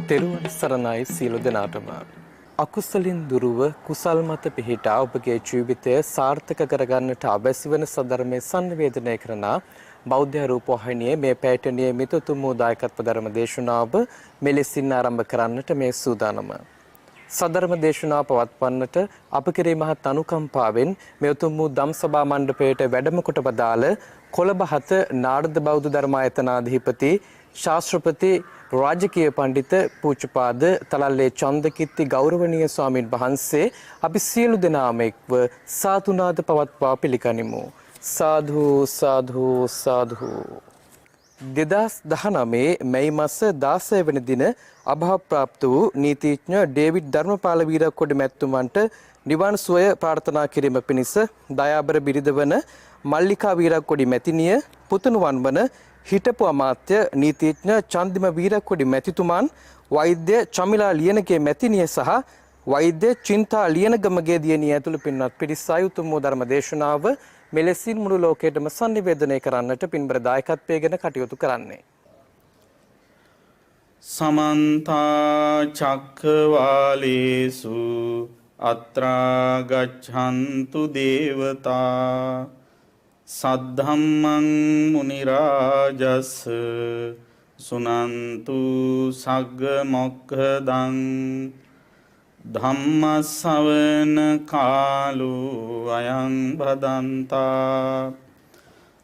තෙරුවන් සරණයි සියලු දෙනාටම. අකුසලින් දුරුව කුසල් මත පිහිටා ඔබගේ ජීවිතය සාර්ථක කරගන්නට අවශ්‍ය වන සද්ධර්මයේ සංවේදනය කරන බෞද්ධ රූපවාහිනියේ මේ පැයට නියමිත උතුම් වූ දායකත්ව ධර්ම දේශනාව මෙලෙසින් ආරම්භ කරන්නට මේ සූදානම. සද්ධර්ම දේශනාව පවත්වන්නට අප කෙරෙහි මහත් අනුකම්පාවෙන් මේ උතුම් වූ ධම්සභා මණ්ඩපයට වැඩම කොට වදාළ කොළඹ 7 නාරද බෞද්ධ ධර්මායතනාධිපති ශාස්ත්‍රපති රාජකීය පඬිත පූජ්‍යපාද තලල්ලේ චන්දකිත්ති ගෞරවනීය ස්වාමින් වහන්සේ අපි සියලු දෙනාම එක්ව සාතුනාද පවත්වා පිළිගනිමු. සාධු සාධු සාධු. 2019 මැයි මාස 16 වෙනි දින අභාවප්‍රාප්ත වූ නීතිඥ ඩේවිඩ් ධර්මපාල වීරක්කොඩි මැතිතුමන්ට නිවන් සුවය ප්‍රාර්ථනා කිරීම පිණිස දයාබර බිරිඳ වන මල්ලිකා වීරක්කොඩි මැතිණිය පුතුණුවන් වන හිටපු අමාත්‍ය නීතිඥ චන්දිම වීරක්කොඩි මැතිතුමන් වෛද්‍ය චමිලා ලියනගේ මැතිණිය සහ වෛද්‍ය චින්තා ලියනගමගේ දියණිය ඇතුළු පින්වත් පිරිස උතුම් වූ ධර්ම දේශනාව මෙලෙසින් මුළු ලෝකයටම සංනිවේදනය කරන්නට පින්බර දායකත්වයෙන් කටයුතු කරන්නේ. සමන්ත චක්කවාලේසු අත්‍රා ගච්ඡන්තු දේවතා සද්ධම්මං මුනි රාජස් සුනන්තු සග්ග මොක්ඛදං ධම්ම ශ්‍රවණ කාලෝ අයං භදන්තා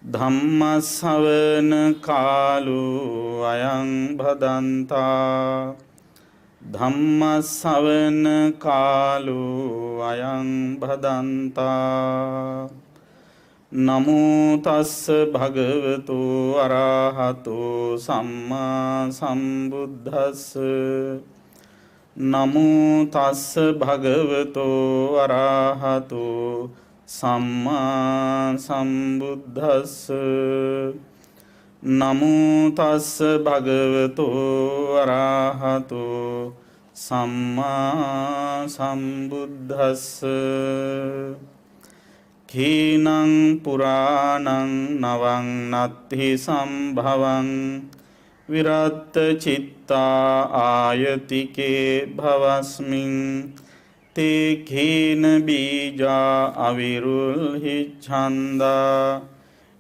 ධම්ම ශ්‍රවණ කාලෝ අයං භදන්තා ධම්ම ශ්‍රවණ කාලෝ අයං භදන්තා නමෝ තස්ස භගවතු අරහතෝ සම්මා සම්බුද්දස්ස නමෝ තස්ස භගවතු අරහතෝ සම්මා සම්බුද්දස්ස නමෝ තස්ස භගවතු අරහතෝ සම්මා සම්බුද්දස්ස කීනං පුරාණං නවං නත්ථි සම්භවං විරත් චිත්තා ආයතිකේ භවස්මින් තේ කීන බීජා අවිරුල්හි ඡන්දා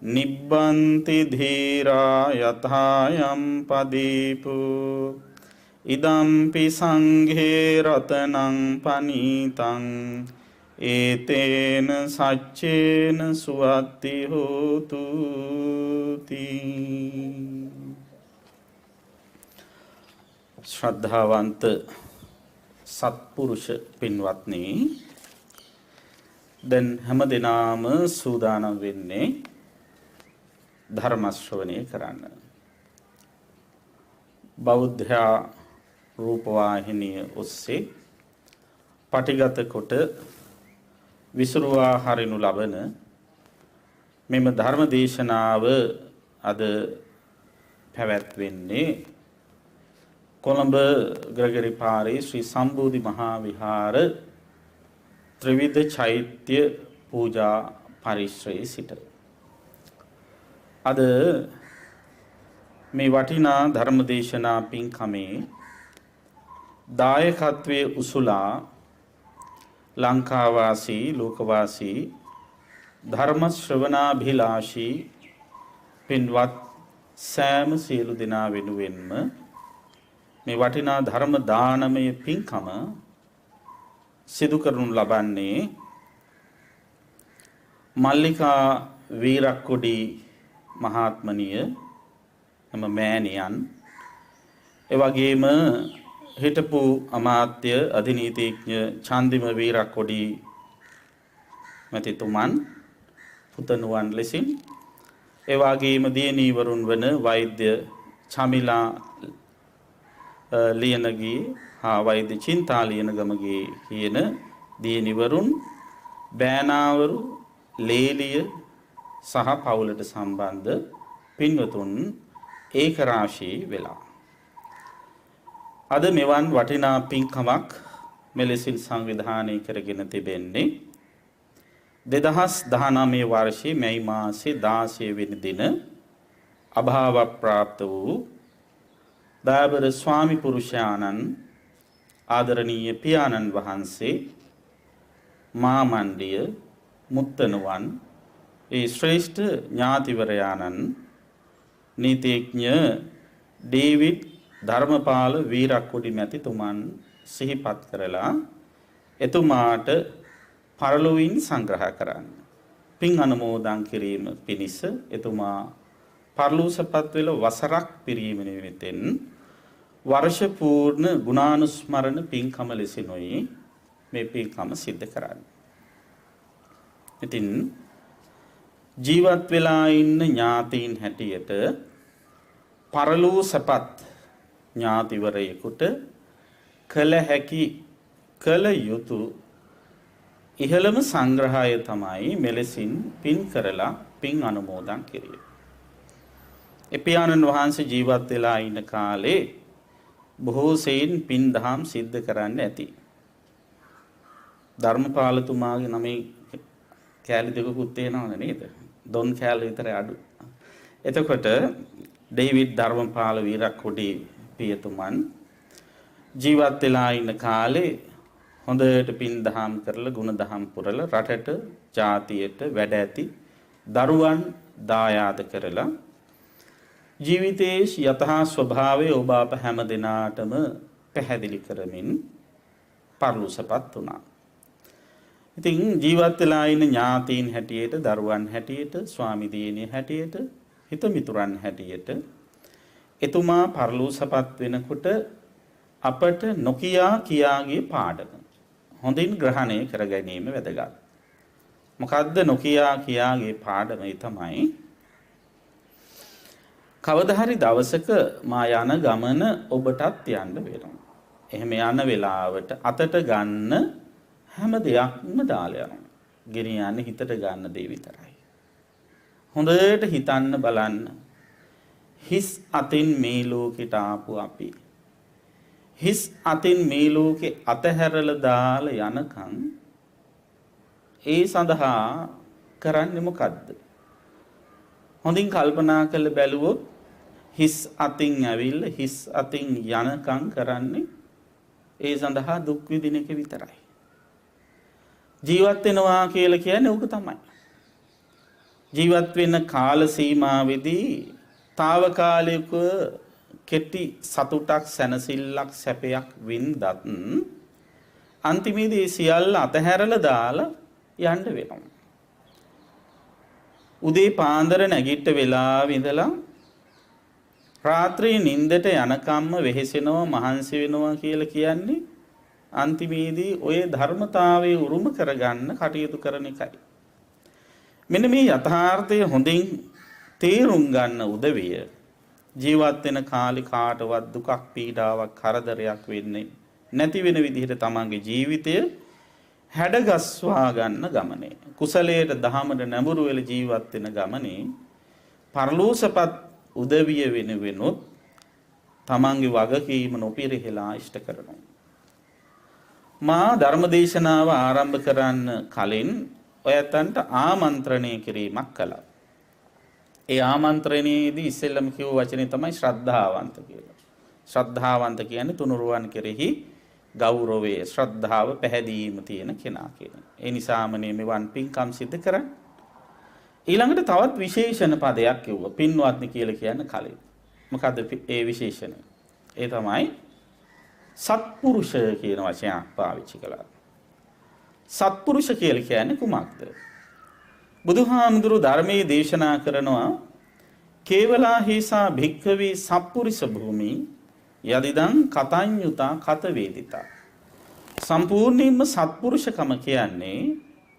නිබ්බන්ති ධීරා යථායම් පදීපු ඉදම්පි සංඝේ රතනං පනීතං ඒතේන සච්චේන සුවත්ති හෝතු තී. ශ්‍රද්ධාවන්ත සත්පුරුෂ පින්වත්නි, දැන් හැම දිනාම සූදානම් වෙන්නේ ධර්ම ශ්‍රවණය කරන්න. බෞද්ධ රූපවාහිනිය ඔස්සේ පටිගත කොට විසුරුවා හරිනු ලබන මෙම ධර්ම දේශනාව අද පැවැත්වෙන්නේ කොළඹ ග්‍රගරි පාරේ ශ්‍රී සම්බෝධි මහා විහාර ත්‍රිවිධ චෛත්‍ය පූජා පරිශ්‍රයේ සිට. අද මේ වටිනා ධර්ම දේශනා පින්කමේ දායකත්වයේ උසුලා ලංකාවාසී ලෝකවාසී ධර්ම ශ්‍රවණාභිලාෂී පින්වත් සෑම සියලු දෙනා වෙනුවෙන්ම මේ වටිනා ධර්ම දානමය පින්කම සිදු කරනු ලබන්නේ මල්ලිකා වීරක්කොඩි මහත්මනිය එම මෑණියන්, එවැගේම හිටපු අමාත්‍ය අධිනීතිඥ චන්දිම වීරක්කොඩි මැතිතුමන් පුතණුවන් ලෙසින්, එවැගේම දියණිවරුන් වන වෛද්‍ය චමිලා ලියනගේ හා වෛද්‍ය චින්තා ලියනගමගේ කියන දියණිවරුන්, බෑනාවරු, ලේලිය සහ පවුලට සම්බන්ධ පින්වතුන් ඒක රාශී වෙලා අද මෙවන් වටිනා පින්කමක් මෙලෙසින් සංවිධානය කරගෙන තිබෙන්නේ 2019 වර්ෂයේ මැයි මාසයේ 16 වෙනි දින අභාව ප්‍රාප්ත වූ දාබර ස්වාමි පුරුෂයාණන් ආදරණීය පියාණන් වහන්සේ මාමණ්ඩිය මුත්තණුවන් ඒ ශ්‍රේෂ්ඨ ඥාතිවරයාණන් නීතිඥ ඩේවිඩ් ධර්මපාල වීරක්කොඩි මැතිතුමන් සිහිපත් කරලා එතුමාට පරලොවින් සංග්‍රහ කරන්න. පින් අනුමෝදන් කිරීම පිණිස එතුමා පරලෝසපත් වෙල වසරක් පිරීම නිමිත්තෙන් වර්ෂ පූර්ණ ගුණානුස්මරණ පින්කම ලෙසිනුයි මේ පින්කම සිද්ධ කරන්නේ. ඉතින් ජීවත් වෙලා ඉන්න ඥාතීන් හැටියට පරලෝසපත් ඥාතිවරයෙකුට කළ හැකි කළ යුතු ඉහළම සංග්‍රහය තමයි මෙලෙසින් පින් කරලා පින් අනුමෝදන් කිරීම. එපියාණන් වහන්සේ ජීවත් වෙලා ඉන්න කාලේ බොහෝ සෙයින් පින් දහම් සිද්ධ කරන්න ඇති. ධර්මපාලතුමාගේ නමේ කෑලි දෙකකුත් තියෙනවනේ නේද? දොන් කෑලි විතර අඩු. එතකොට ඩේවිඩ් ධර්මපාල වීරක්කොඩි පියතුමන් ජීවත් වෙලා ඉන්න කාලේ හොඳට පින් දහම් කරලා ගුණ දහම් පුරලා රටට ජාතියට වැඩ ඇති දරුවන් දායාද කරලා ජීවිතයේ යථා ස්වභාවය ඔබ අප හැම දිනාටම පැහැදිලි කරමින් පරලෝසපත් වුණා. ඉතින් ජීවත් වෙලා ඉන්න ඥාතීන් හැටියට, දරුවන් හැටියට, ස්වාමි දියණිය හැටියට, හිත මිතුරන් හැටියට එතුමා පරලෝසපත් වෙනකොට අපට නොකියා කියාගේ පාඩම හොඳින් ග්‍රහණය කර ගැනීම වැදගත්. මොකද්ද නොකියා කියාගේ පාඩම? ඒ තමයි කවදා හරි දවසක මා යන ගමන ඔබටත් යන්න වෙනවා. එහෙම යන වෙලාවට අතට ගන්න හැම දෙයක්ම දාලා යනවා. ගෙනියන්නේ හිතට ගන්න දේ විතරයි. හොඳට හිතන්න බලන්න. හිස් අතින් මේ ලෝකෙට ආපු අපි හිස් අතින් මේ ලෝකේ අතහැරලා දාලා යනකම් ඒ සඳහා කරන්නේ මොකද්ද? හොඳින් කල්පනා කරලා බැලුවොත් හිස් අතින් ඇවිල්ලා හිස් අතින් යනකම් කරන්නේ ඒ සඳහා දුක් විඳින එක විතරයි. ජීවත් වෙනවා කියලා කියන්නේ ඕක තමයි. ජීවත් වෙන කාල සීමාවෙදී తాවකාලික කෙටි සතුටක් සැනසෙල්ලක් සැපයක් වින්දත් අන්තිමේදී සියල්ල අතහැරලා දාලා යන්න වෙනවා. උදේ පාන්දර නැගිට වෙලාව ඉඳලා රාත්‍රී නිින්දට යනකම්ම වෙහෙසෙනවා මහන්සි වෙනවා කියලා කියන්නේ අන්තිමේදී ඔය ධර්මතාවයේ උරුම කරගන්න කටයුතු කරන එකයි. මෙන්න මේ යථාර්ථය හොඳින් තේරුම් ගන්න උදවිය ජීවත් වෙන කාලේ කාටවත් දුකක් පීඩාවක් කරදරයක් වෙන්නේ නැති වෙන විදිහට තමන්ගේ ජීවිතය හැඩගස්වා ගන්න ගමනේ කුසලයට දහමට නැඹුරු වෙලා ජීවත් වෙන ගමනේ පරලෝසපත් උදවිය වෙනුවෙනොත් තමන්ගේ වගකීම නොපිරිහෙලා ඉෂ්ට කරනවා. මා ධර්මදේශනාව ආරම්භ කරන්න කලින් ඔයයන්ට ආමන්ත්‍රණය කිරීමක් කළා. ඒ ආමන්ත්‍රණයේදී ඉස්සෙල්ලම කිව්ව වචනේ තමයි ශ්‍රද්ධාවන්ත කියලා. ශ්‍රද්ධාවන්ත කියන්නේ තුනුරුවන් කෙරෙහි ගෞරවය, ශ්‍රද්ධාව, පැහැදීම තියෙන කෙනා කියන. ඒ නිසාම මෙවන් පින්කම් සිද්ධ කරන්නේ. ඊළඟට තවත් විශේෂණ පදයක් කිව්වා. පින්වත්නි කියලා කියන්න කලින්. මොකද්ද ඒ විශේෂණය? ඒ තමයි සත්පුරුෂ කියන වචනයක් පාවිච්චි කළා. සත්පුරුෂ කියලා කියන්නේ කුමක්ද? බුදුහාමුදුරු ධර්මයේ දේශනා කරනවා කේවලා හේසා භික්ඛවේ සත්පුරුෂ භූමි යදිදං කතඤ්ඤුතා කත වේදිතා. සම්පූර්ණයෙන්ම සත්පුරුෂකම කියන්නේ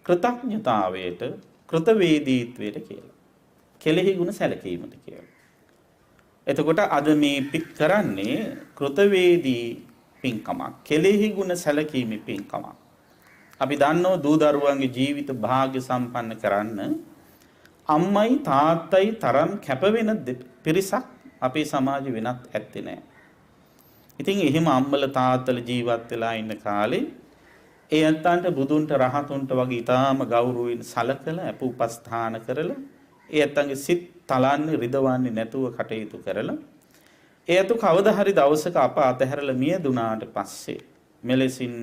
කෘතඥතාවයට, කෘතවේදීත්වයට කියලා. කෙලෙහි ගුණ සැලකීමට කියලා. එතකොට අද මේ පික් කරන්නේ කෘතවේදී පින්කමක්, කෙලෙහි ගුණ සැලකීමේ පින්කමක්. අපි දන්නවා දූ දරුවන්ගේ ජීවිත භාග්‍ය සම්පන්න කරන්න අම්මයි තාත්තයි තරම් කැප වෙන පිරිසක් අපේ සමාජෙ වෙනත් ඇත්තේ නැහැ. ඉතින් එහෙම අම්මල තාත්තල ජීවත් වෙලා ඉන්න කාලේ ඒ අන්තන්ට බුදුන්ට රහතුන්ට වගේ ඊටාම ගෞරවයෙන් සලකලා අපුපස්ථාන කරලා ඒ අන්තන්ගේ සිත් තලන්නේ රිදවන්නේ නැතුව කටයුතු කරලා එයතු කවදා හරි දවසක අප අතහැරලා මිය දුනාට පස්සේ මෙලෙසින්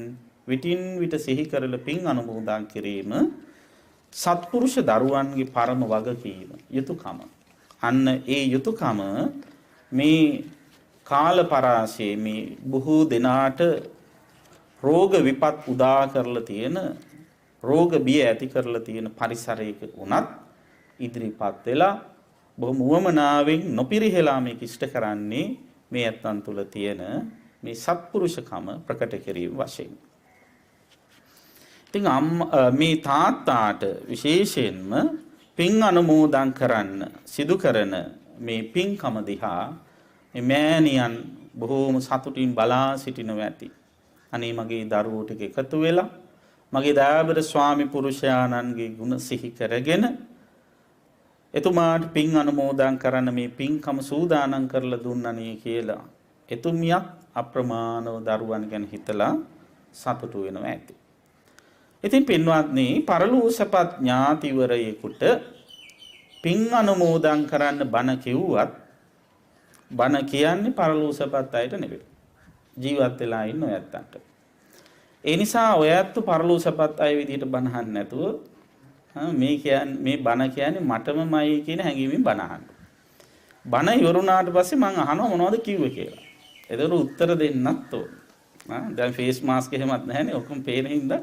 විටින් විට සිහි කරලා පින් අනුමෝදන් කිරීම සත්පුරුෂ දරුවන්ගේ පරම වගකීම යුතුයකම. අන්න ඒ යුතුයකම මේ කාල පරාසයේ මේ බොහෝ දෙනාට රෝග විපත් උදා කරලා තියෙන රෝග බිය ඇති කරලා තියෙන පරිසරයක වුණත් ඉදිරිපත් වෙලා බොහොම උවමනාවෙන් නොපිරිහෙලා මේක ඉෂ්ට කරන්නේ මේ ඇත්තන් තුල තියෙන මේ සත්පුරුෂකම ප්‍රකට කිරීම වශයෙන්. ඉතින් මේ තාත්තාට විශේෂයෙන්ම පින් අනුමෝදන් කරන්න සිදු කරන මේ පින්කම දිහා මේ මෑණියන් බොහෝම සතුටින් බලා සිටිනවා ඇති. අනේ මගේ දරුවෝ ටික එකතු වෙලා මගේ දයාබර ස්වාමි පුරුෂයාණන්ගේ ගුණ සිහි කරගෙන එතුමාට පින් අනුමෝදන් කරන්න මේ පින්කම සූදානම් කරලා දුන්නනේ කියලා එතුමියක් අප්‍රමාණව දරුවන් ගැන හිතලා සතුටු වෙනවා ඇති. ඉතින් පින්වත්නි පරලෝසපත් ඥාතිවරයෙකුට පින් අනුමෝදන් කරන්න බණ කිව්වත් බණ කියන්නේ පරලෝසපත් අයට නෙවෙයි. ජීවත් වෙලා ඉන්න ඔයත්තන්ට. ඒ නිසා ඔයත්තු පරලෝසපත් අය විදිහට බණ අහන්න නැතුව මේ බණ කියන්නේ මටමමයි කියන හැඟීමෙන් බණ අහන්න. බණ ඉවරුණාට පස්සේ මම අහනවා මොනවද කිව්වේ කියලා. ඒතර උත්තර දෙන්නත් ඕන. දැන් ෆේස් මාස්ක් එහෙමත් නැහැනේ. ඔක්කොම පේන හින්දා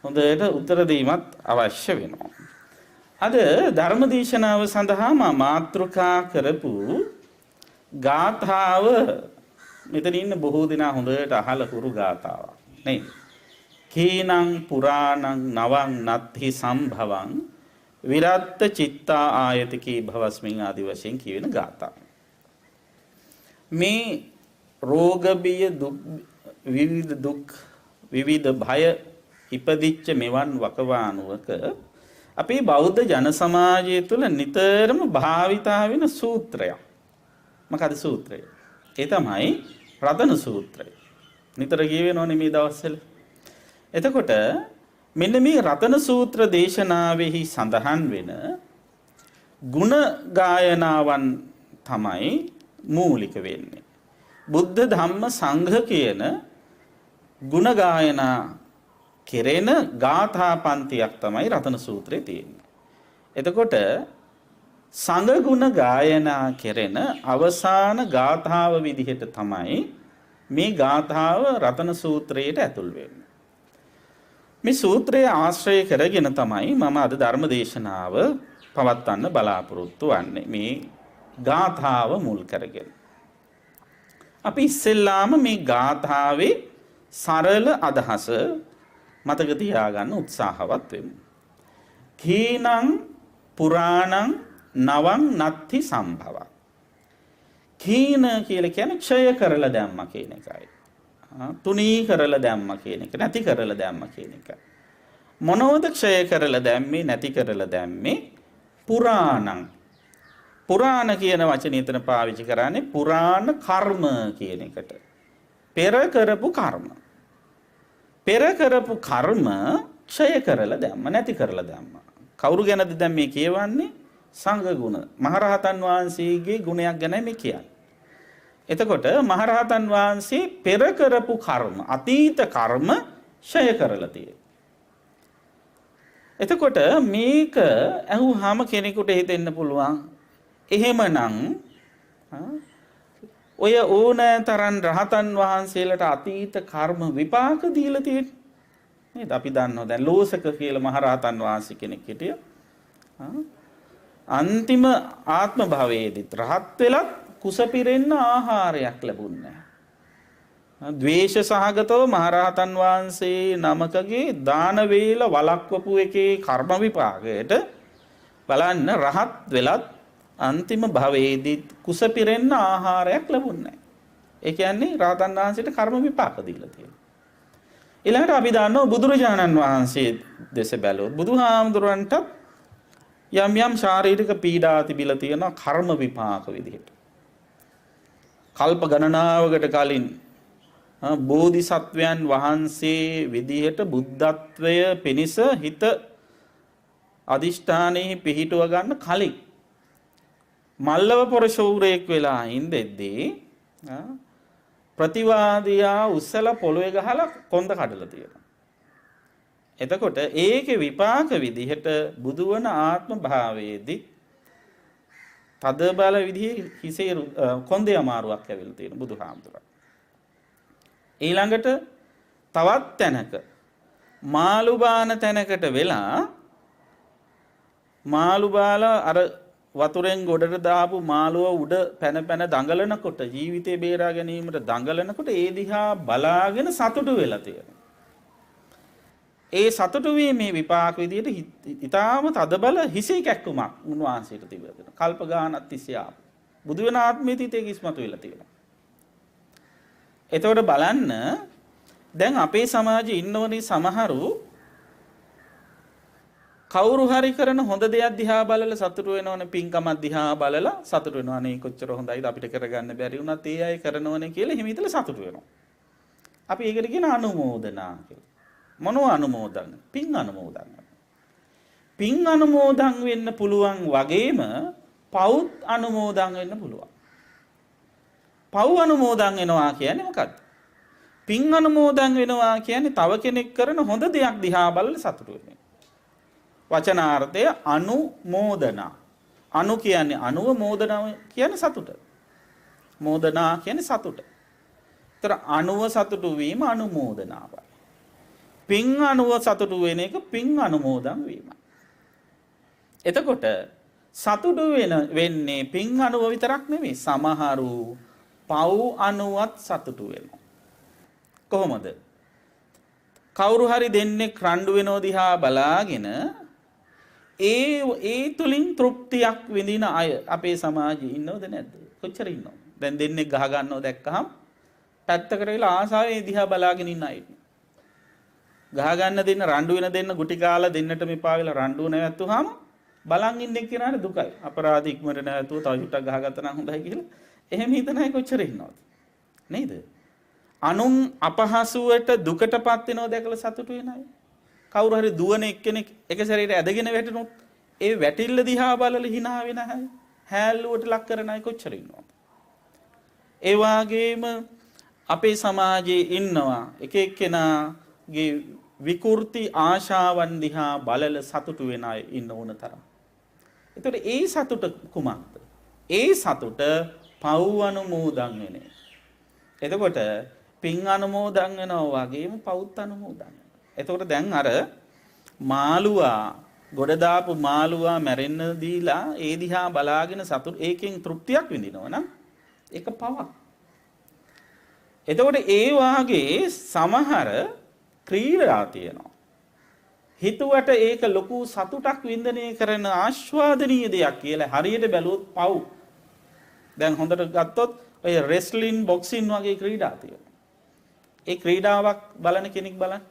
හොඳට උත්තර දීමත් අවශ්‍ය වෙනවා. අද ධර්ම දේශනාව සඳහා මාතෘකා කරපු ගාථාව මෙතන ඉන්න බොහෝ දෙනා හොඳට අහලා හුරු ගාථාවක් නේ. කීනං පුරාණං නවං නත්හි සම්භවං විරත්ත චිත්තා ආයතිකී භවස්මින් ආදි වශයෙන් කියවෙන ගාථා. මේ රෝග බිය දුක් විවිධ භය ඉපදිච්ච මෙවන් වකවානුවක අපේ බෞද්ධ ජන සමාජය තුළ නිතරම භාවිතා වෙන සූත්‍රයක්. මොකද සූත්‍රය? ඒ තමයි රතන සූත්‍රය. නිතර කියවෙනවනේ මේ දවස්වල. එතකොට මෙන්න මේ රතන සූත්‍ර දේශනාවෙහි සඳහන් වෙන ගුණ ගායනාවන් තමයි මූලික වෙන්නේ. බුද්ධ ධම්ම සංඝ කියන ගුණ ගායනා කෙරෙන ගාථා පන්තියක් තමයි රතන සූත්‍රයේ තියෙන්නේ. එතකොට සංඝ ගුණ ගායනා කෙරෙන අවසාන ගාථාව විදිහට තමයි මේ ගාථාව රතන සූත්‍රයට ඇතුල් වෙන්නේ. මේ සූත්‍රය ආශ්‍රය කරගෙන තමයි මම අද ධර්ම දේශනාව පවත්වන්න බලාපොරොත්තු වෙන්නේ. මේ ගාථාව මුල් කරගෙන. අපි ඉස්සෙල්ලාම මේ ගාථාවේ සරල අදහස මතක තියාගන්න උත්සාහවත් වෙමු. කීනං පුරාණං නවං නත්ති සම්භවං. කීන කියලා කියන්නේ ක්ෂය කරලා දැම්ම කියන එකයි. තුනී කරලා දැම්ම කියන එක, නැති කරලා දැම්ම කියන එක. මොනවද ක්ෂය කරලා දැම්මේ, නැති කරලා දැම්මේ? පුරාණං. පුරාණ කියන වචනේ එතන පාවිච්චි කරන්නේ පුරාණ කර්ම කියන එකට. පෙර කරපු කර්ම. පෙර කරපු කර්ම ක්ෂය කරලා දැම්ම, නැති කරලා දැම්ම. කවුරු ගැනද දැන් මේ කියවන්නේ? සංඝ ගුණ. මහරහතන් වහන්සේගේ ගුණයක් ගැන මේ කියන්නේ. එතකොට මහරහතන් වහන්සේ පෙර කරපු කර්ම, අතීත කර්ම ක්ෂය කරලා තියෙනවා. එතකොට මේක අහුවාම කෙනෙකුට හිතෙන්න පුළුවන් එහෙමනම් ඔය ඕනෑ තරම් රහතන් වහන්සේලාට අතීත කර්ම විපාක දීලා තියෙන්නේ නේද? අපි දන්නවා දැන් ලෝසක කියලා මහරහතන් වහන්සේ කෙනෙක් හිටියා. අන්තිම ආත්ම භවයේදීත් රහත් වෙලත් කුස පිරෙන්න ආහාරයක් ලැබුණේ නැහැ. ද්වේෂ සහගතව මහරහතන් වහන්සේ නමකගේ දාන වේල වළක්වපු එකේ කර්ම විපාකයට බලන්න රහත් වෙලත් අන්තිම භවයේදී කුස පිරෙන්න ආහාරයක් ලැබුණේ නැහැ. ඒ කියන්නේ රහතන් වහන්සේට කර්ම විපාක දීලා තියෙනවා. ඊළඟට අපි දන්නවා බුදුරජාණන් වහන්සේ දෙස බැලුවොත් බුදුහාමුදුරන්ට යම් යම් ශාරීරික පීඩා තිබිලා තියෙනවා කර්ම විපාක විදිහට. කල්ප ගණනාවකට කලින් බෝධිසත්වයන් වහන්සේ විදිහට බුද්ධත්වය පිණිස හිත අදිෂ්ඨානයේ පිහිටුව ගන්න කලින් මල්ලව පොර ශූරයෙක් වෙලා ඉඳෙද්දී ප්‍රතිවාදියා උස්සලා පොළොවේ ගහලා කොන්ද කඩලා තියෙනවා. එතකොට ඒකේ විපාක විදිහට බුදුවන ආත්ම භාවයේදී තද බල විදිහේ හිසේ කොන්දේ අමාරුවක් ඇවිල්ලා තියෙන බුදුහාමුදුරන්. ඊළඟට තවත් තැනක මාළු බාන තැනකට වෙලා මාළු බාලා අර වතුරෙන් ගොඩට දාපු මාළුව උඩ පැන පැන දඟලනකොට ජීවිතේ බේරා ගැනීමට දඟලනකොට ඒ දිහා බලාගෙන සතුටු වෙලා තියෙනවා. ඒ සතුටු වීමේ විපාක විදියට ඊටාම තදබල හිසේ කැක්කුමක් උන්වහන්සේට තිබෙනවා. කල්ප ගානක් තිස්සේ ආපු. බුදු වෙන ආත්මයේ තීතේ කිස්මතු වෙලා තියෙනවා. එතකොට බලන්න දැන් අපේ සමාජයේ ඉන්නවනේ සමහරු කවුරු හරි කරන හොඳ දෙයක් දිහා බලලා සතුටු වෙනවනේ, පින්කමක් දිහා බලලා සතුටු වෙනවා. අනේ කොච්චර හොඳයිද අපිට කරගන්න බැරි වුණත් ඒ අය කරනවනේ කියලා හිම හිතලා සතුටු වෙනවා. අපි ඒකට කියන අනුමෝදනා කියලා. මොනවා අනුමෝදන්? පින් අනුමෝදන්. පින් අනුමෝදන් වෙන්න පුළුවන් වගේම පවුත් අනුමෝදන් වෙන්න පුළුවන්. පව් අනුමෝදන් වෙනවා කියන්නේ මොකක්ද? පින් අනුමෝදන් වෙනවා කියන්නේ තව කෙනෙක් කරන හොඳ දෙයක් දිහා බලලා සතුටු වෙන එක. වචනාර්ථය අනුමෝදනා. අනු කියන්නේ අනුව, මෝදනා කියන්නේ සතුට. මෝදනා කියන්නේ සතුට. ඒතර අනුව සතුටු වීම අනුමෝදනාවයි. පින් අනුව සතුටු වෙන එක පින් අනුමෝදන් වීම. එතකොට සතුටු වෙන්නේ පින් අනුව විතරක් නෙමෙයි. සමහරු පව් අනුවත් සතුටු වෙනවා. කොහොමද? කවුරු හරි දෙන්නේ රණ්ඩු වෙනෝ දිහා බලාගෙන ඒ තුලින් තෘප්තියක් විඳින අය අපේ සමාජයේ ඉන්නවද නැද්ද? කොච්චර ඉන්නවද? දැන් දෙන්නේ ගහ ගන්නව දැක්කහම පැත්තකට වෙලා ආසාවෙන් දිහා බලාගෙන ඉන්න අය. ගහ ගන්න දෙන්න රණ්ඩු වෙන දෙන්න ගුටි කාලා දෙන්නට මෙපා වෙලා රණ්ඩු නැවැත්තුවාම බලන් ඉන්න එක්කෙනාට දුකයි. අපරාධ ඉක්මනට නැවැත්තුව තව චුට්ටක් ගහගත්තා නම් හොඳයි කියලා. එහෙම හිතන අය කොච්චර ඉන්නවද? නේද? අනුන් අපහසුවට දුකටපත් වෙනව දැකලා සතුටු වෙන අය. කවුරු හරි දුවන එක්කෙනෙක් එක සැරේට ඇදගෙන වැටුනොත් ඒ වැටිල්ල දිහා බලලා hina වෙන අය, හැල්ලුවට ලක් කරන අය කොච්චර ඉන්නවද? ඒ වගේම අපේ සමාජයේ ඉන්නවා එක එක්කෙනාගේ විකෘති ආශාවන් දිහා බලලා සතුටු වෙන අය ඉන්න ඕන තරම්. ඒතකොට ඒ සතුට කුමක්ද? ඒ සතුට පව් අනුමෝදන් වෙන එක. එතකොට පින් අනුමෝදන් වෙනවා වගේම පවුත් අනුමෝදන් වෙනවා. එතකොට දැන් අර මාළුවා ගොඩ දාපු මාළුවා මැරෙන්න දීලා ඒ දිහා බලාගෙන සතුට ඒකෙන් තෘප්තියක් විඳිනවා නම් ඒක පවක්. එතකොට ඒ වාගේ සමහර ක්‍රීඩා තියෙනවා. හිතුවට ඒක ලොකු සතුටක් වින්දනය කරන ආස්වාදනීය දෙයක් කියලා හරියට බැලුවොත් පව්. දැන් හොඳට ගත්තොත් ඔය රෙස්ලින් බොක්සින් වගේ ක්‍රීඩා තියෙනවා. ඒ ක්‍රීඩාවක් බලන කෙනෙක් බලන්න.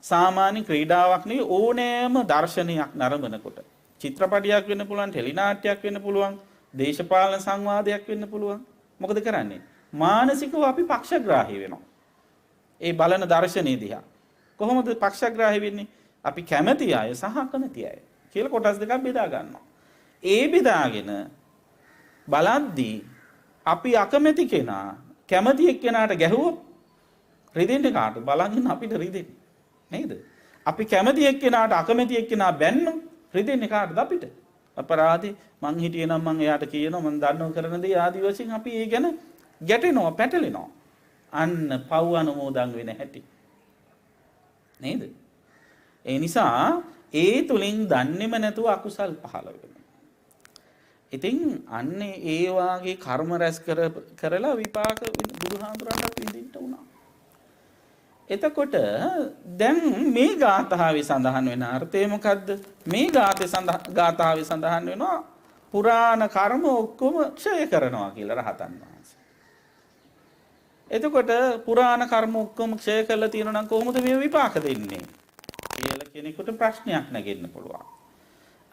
සාමාන්‍ය ක්‍රීඩාවක් නෙවෙයි ඕනෑම දර්ශනයක් නරඹනකොට. චිත්‍රපටයක් වෙන්න පුළුවන්, ටෙලිනාට්‍යයක් වෙන්න පුළුවන්, දේශපාලන සංවාදයක් වෙන්න පුළුවන්. මොකද කරන්නේ? මානසිකව අපි පක්ෂග්‍රාහී වෙනවා. ඒ බලන දර්ශනයේ දිහා. කොහොමද පක්ෂග්‍රාහී වෙන්නේ? අපි කැමති අය සහ අකමැති අය කියලා කොටස් දෙකක් බෙදා ගන්නවා. ඒ බෙදාගෙන බලද්දී අපි අකමැති කෙනා කැමති එක්කෙනාට ගැහුවොත් රිදෙන්නේ කාටද? බලන් ඉන්න අපිට රිදෙන්නේ. නේද? අපි කැමති එක්කෙනාට අකමැති එක්කෙනා බැන්නොත් රිදෙන්නේ කාටද? අපිට. අපරාධේ මං හිටියේ නම් මං එයාට කියනවා මං දන්නව කරන දේ ආදි වශයෙන් අපි ඒ ගැන ගැටෙනවා, පැටලෙනවා. අන්න පව් අනුමෝදන් වෙන හැටි. නේද? ඒ නිසා ඒ තුලින් දන්නේම නැතුව අකුසල් පහළ වෙනවා. ඉතින් අන්නේ ඒ වාගේ කර්ම රැස් කරලා විපාක බුදුහාමුදුරන්ට විඳින්න උනා. එතකොට දැන් මේ ගාථාවේ සඳහන් වෙන අර්ථය මොකද්ද? මේ ගාථාවේ සඳහන් වෙනවා පුරාණ කර්ම ඔක්කොම ක්ෂය කරනවා කියලා රහතන් වහන්සේ. එතකොට පුරාණ කර්ම ඔක්කොම ක්ෂය කරලා තියෙනවා නම් කොහොමද මේ විපාක දෙන්නේ කියලා කෙනෙකුට ප්‍රශ්නයක් නැගෙන්න පුළුවන්.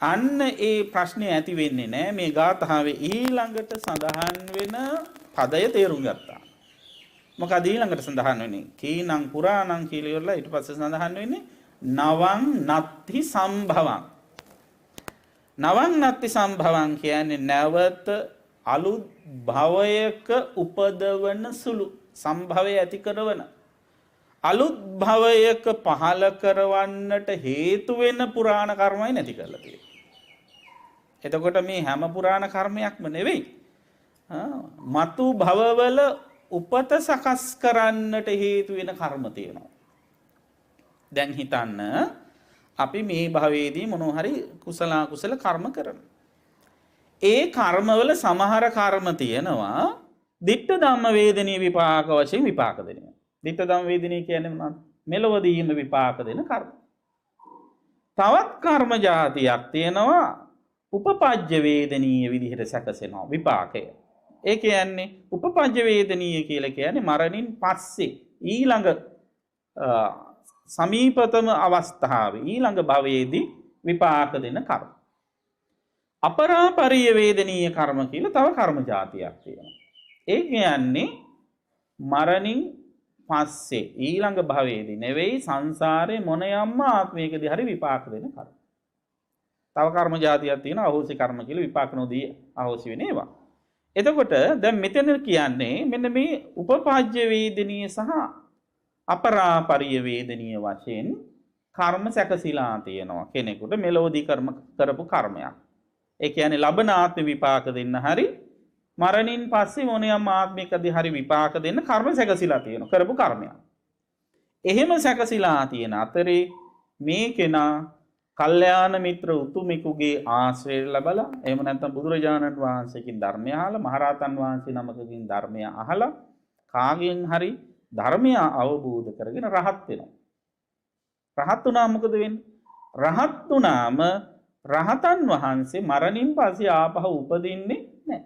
අන්න ඒ ප්‍රශ්නේ ඇති වෙන්නේ නැහැ මේ ගාථාවේ ඊළඟට සඳහන් වෙන පදය තේරුම් ගත්තා. මොකද ඊළඟට සඳහන් වෙන්නේ කීනං පුරාණං කියලා ඉවරලා ඊට පස්සේ සඳහන් වෙන්නේ නවං නත්ති සම්භවං. නවං නත්ති සම්භවං කියන්නේ නැවත අලුත් භවයක උපදවන සුළු සම්භවය ඇති කරවන අලුත් භවයක පහළ කරවන්නට හේතු වෙන පුරාණ කර්මයි නැති කරලා තියෙන්නේ. එතකොට මේ හැම පුරාණ කර්මයක්ම නෙවෙයි. මතු භවවල උපත සකස් කරන්නට හේතු වෙන කර්ම තියෙනවා. දැන් හිතන්න අපි මේ භවයේදී මොනවා හරි කුසල කුසල කර්ම කරනවා. ඒ කර්මවල සමහර කර්ම තියෙනවා ditta ධම්ම වේදනීය විපාක වශයෙන් විපාක දෙනවා. ditta ධම්ම වේදනීය කියන්නේ මොනවද? මෙලොවදීම විපාක දෙන කර්ම. තවත් කර්ම જાතියක් තියෙනවා උපපජ්ජ වේදනීය විදිහට සැකසෙනවා විපාකය. ඒ කියන්නේ උපපජ්ජ වේදනීය කියලා කියන්නේ මරණින් පස්සේ ඊළඟ සමීපතම අවස්ථාවේ ඊළඟ භවයේදී විපාක දෙන කර්ම. අපරාපරිය වේදනීය කර්ම කියලා තව කර්ම જાතියක් තියෙනවා. ඒ කියන්නේ මරණින් පස්සේ ඊළඟ භවයේදී නෙවෙයි සංසාරේ මොන යම්ම ආත්මයකදී හරි විපාක දෙන කර්ම. තව කර්ම જાතියක් තියෙනවා අහෝසි කර්ම කියලා විපාක නොදී අහෝසි වෙන ඒවා. එතකොට දැන් මෙතන කියන්නේ මෙන්න මේ උපපාජ්‍ය වේදනීය සහ අපරාපරිය වේදනීය වශයෙන් කර්ම සැකසීලා තියෙනවා කෙනෙකුට මෙලොවදී කර්ම කරපු කර්මයක්. ඒ කියන්නේ ලබන ආත්ම විපාක දෙන්න හරි මරණින් පස්සේ මොනියම් ආත්මිකදී හරි විපාක දෙන්න කර්ම සැකසීලා තියෙනවා කරපු කර්මයක්. එහෙම සැකසීලා තියෙන අතරේ මේ කෙනා කල්යාණ මිත්‍ර උතුමෙකුගේ ආශ්‍රය ලැබලා එහෙම නැත්නම් බුදුරජාණන් වහන්සේකින් ධර්මය අහලා මහරහතන් වහන්සේ නමකකින් ධර්මය අහලා කාගෙන් හරි ධර්මය අවබෝධ කරගෙන රහත් වෙනවා. රහත් වුණා මොකද වෙන්නේ? රහත් වුණාම රහතන් වහන්සේ මරණින් පස්සේ ආපහු උපදින්නේ නැහැ.